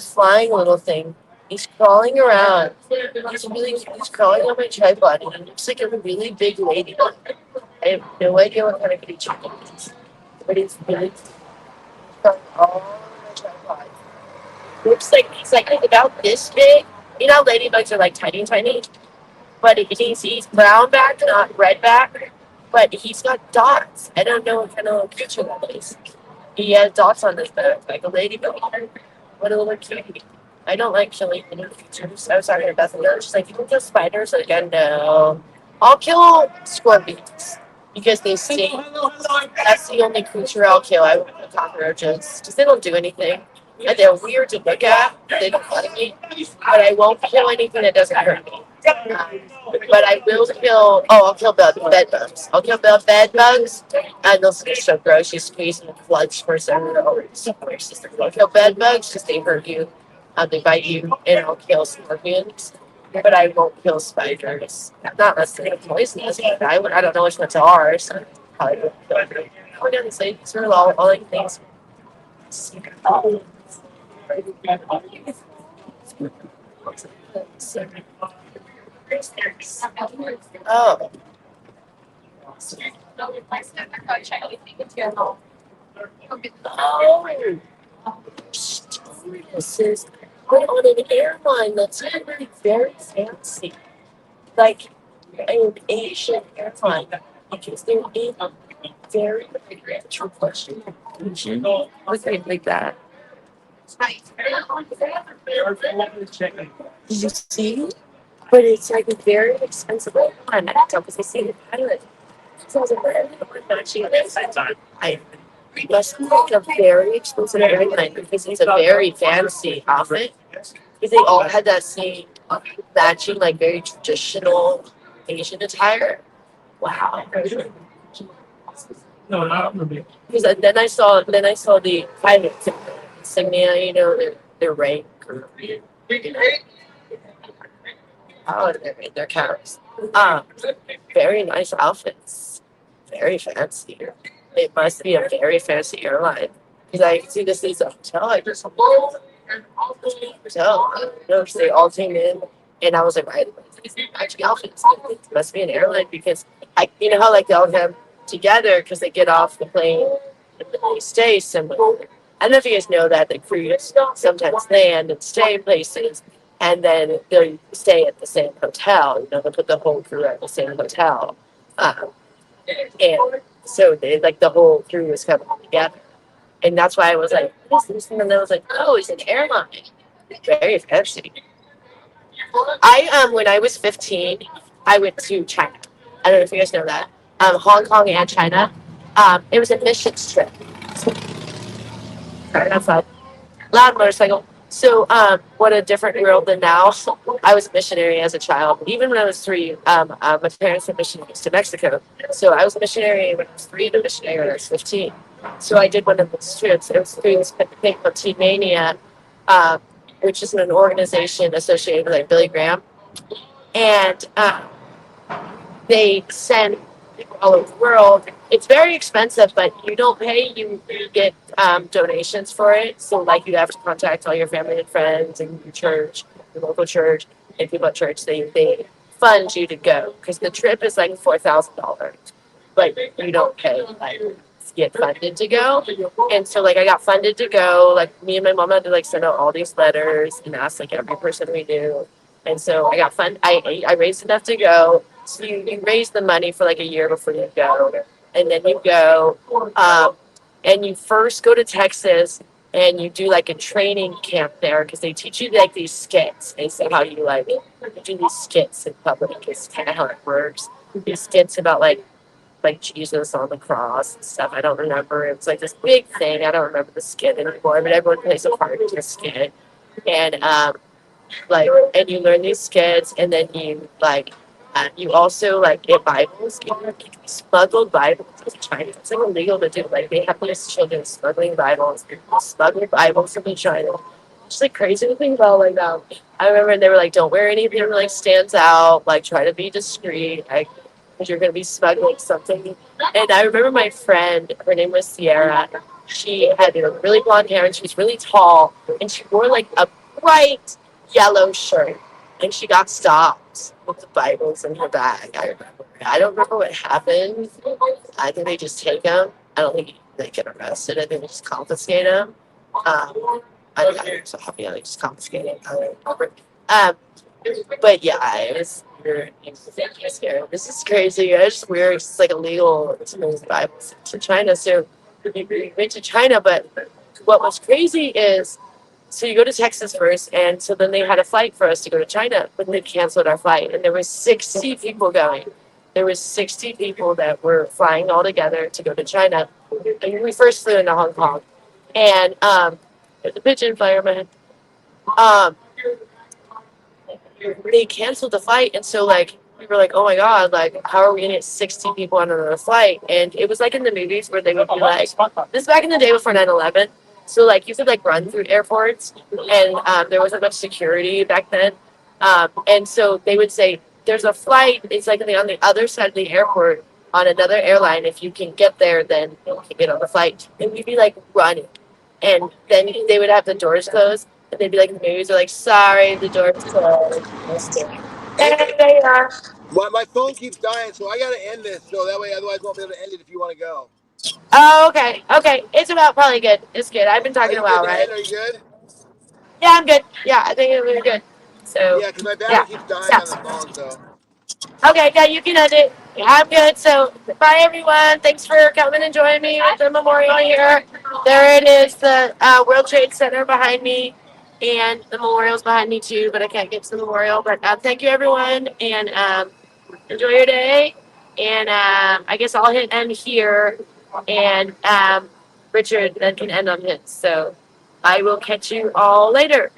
flying little thing. He's crawling around. He's crawling on my tripod, and he looks like a really big ladybug. I have no idea what kind of creature it is, but it's really crawling all on my tripod. Looks like he's like about this big. You know, how ladybugs are like tiny, tiny. But he's brown back, not red back. But he's got dots. I don't know what kind of creature that is. He has dots on his back, like a ladybug. What a little cutie. I don't like killing any creatures. I was talking to Beth, and she's like, you can kill spiders? Like, no. I'll kill scorpions because they sting. That's the only creature I'll kill. I won't kill cockroaches because they don't do anything. And they're weird to look at. They don't bother me. But I won't kill anything that doesn't hurt me. But I will kill. Oh, I'll kill bed bugs. I'll kill bed bugs, and those are so gross. You squeeze and the blood spurts everywhere. I'll kill bed bugs because they hurt you. They bite you, and I'll kill scorpions. But I won't kill spiders. Not unless they're poisonous. I don't know which ones are. So I probably won't kill them. I didn't say these are all like things. Oh. Oh. Oh. This is we're on an airline that's really very fancy, like an Asian airline, because they're in a very rich question. Look like that. Did you see? But it's like a very expensive airline. I can tell because I see the pilot. So I was like, I it must be like a very expensive airline because it's a very fancy outfit. Because they all had that same matching, like very traditional Asian attire. Wow. Because then I saw the pilots insignia, their rank or how their caps. Very nice outfits. Very fancy. It must be a very fancy airline. Because I see this is a hotel. I just hotel. They all came in, and I was like, right, these matching outfits. It must be an airline because how like they all come together because they get off the plane and then they stay somewhere. I don't know if you guys know that the crews sometimes land and stay places, and then they stay at the same hotel. They put the whole crew at the same hotel, and so they like the whole crew was coming together, and that's why I was like, what is this? And then I was like, oh, it's an airline, very fancy. When I was 15, I went to China. I don't know if you guys know that. Hong Kong and China. It was a mission trip. Sorry, that's loud. Loud motorcycle. So, what a different world than now. I was a missionary as a child. Even when I was 3, my parents were missionaries to Mexico. So I was a missionary when I was 3 and a missionary when I was 15. So I did one of those trips. It was through this thing called Team Mania, which is an organization associated with like Billy Graham. And they send people all over the world. It's very expensive, but you don't pay. You get donations for it. So, like, you have to contact all your family and friends and your church, your local church, and people at church. They fund you to go because the trip is like $4,000, but you don't pay. Like, get funded to go. And so, like, I got funded to go. Like, me and my mom had to like send out all these letters and ask like every person we knew. And so I got fund. I raised enough to go. So you raise the money for like a year before you go, and then you go, and you first go to Texas, and you do like a training camp there because they teach you like these skits. And so how you like you do these skits in public is kind of how it works. These skits about like Jesus on the cross and stuff. I don't remember. It was like this big thing. I don't remember the skit anymore, but everyone plays a part in the skit, and and you learn these skits, and then you also like get Bibles. You smuggled Bibles to China. It's like illegal to do. Like they have these children smuggling Bibles, smuggled Bibles from China. It's like crazy to think about like that. I remember they were like, "Don't wear anything that like stands out. Like try to be discreet. Like because you're gonna be smuggling something." And I remember my friend. Her name was Sierra. She had really blonde hair and she was really tall, and she wore like a bright yellow shirt, and she got stopped with the Bibles in her bag. I remember. I don't remember what happened. I think they just take them. I don't think they get arrested. I think they just confiscate them. I'm so happy they just confiscated. But yeah, it was weird. This is crazy. It's just weird. It's like illegal to move Bibles to China. So we went to China, but what was crazy is so you go to Texas first, and so then they had a flight for us to go to China, but they canceled our flight, and there was 60 people going. There was 60 people that were flying all together to go to China. And we first flew into Hong Kong, and there's a pigeon fly over my head. They canceled the flight, and so like we were like, oh my god, like how are we gonna get 60 people on another flight? And it was like in the movies where they would be like, this is back in the day before 9/11. So like you could like run through airports, and there wasn't much security back then, and so they would say there's a flight. It's like on the other side of the airport on another airline. If you can get there, then you can get on the flight. And we'd be like running, and then they would have the doors closed, and they'd be like in the movies, they're like, sorry, the doors closed. And they are. Well, my phone keeps dying, so I gotta end this. So that way, otherwise, I won't be able to end it if you want to go. Oh, okay. It's about probably good. It's good. I've been talking a while, right? Are you good? Yeah, I'm good. Yeah, I think we're good. So, Yeah, because my battery yeah. keeps dying on the So, phone. So okay, yeah, you can end it. Yeah, I'm good. So, bye, everyone. Thanks for coming and joining me at the memorial here. There it is, the World Trade Center behind me. And the memorial's behind me, too, but I can't get to the memorial. But thank you, everyone. And enjoy your day. And I guess I'll hit end here. And Richard then can end on his. So I will catch you all later.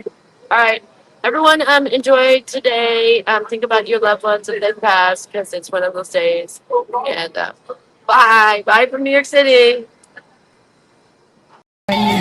All right. Everyone, enjoy today. Think about your loved ones if they've passed, because it's one of those days. And bye. Bye from New York City.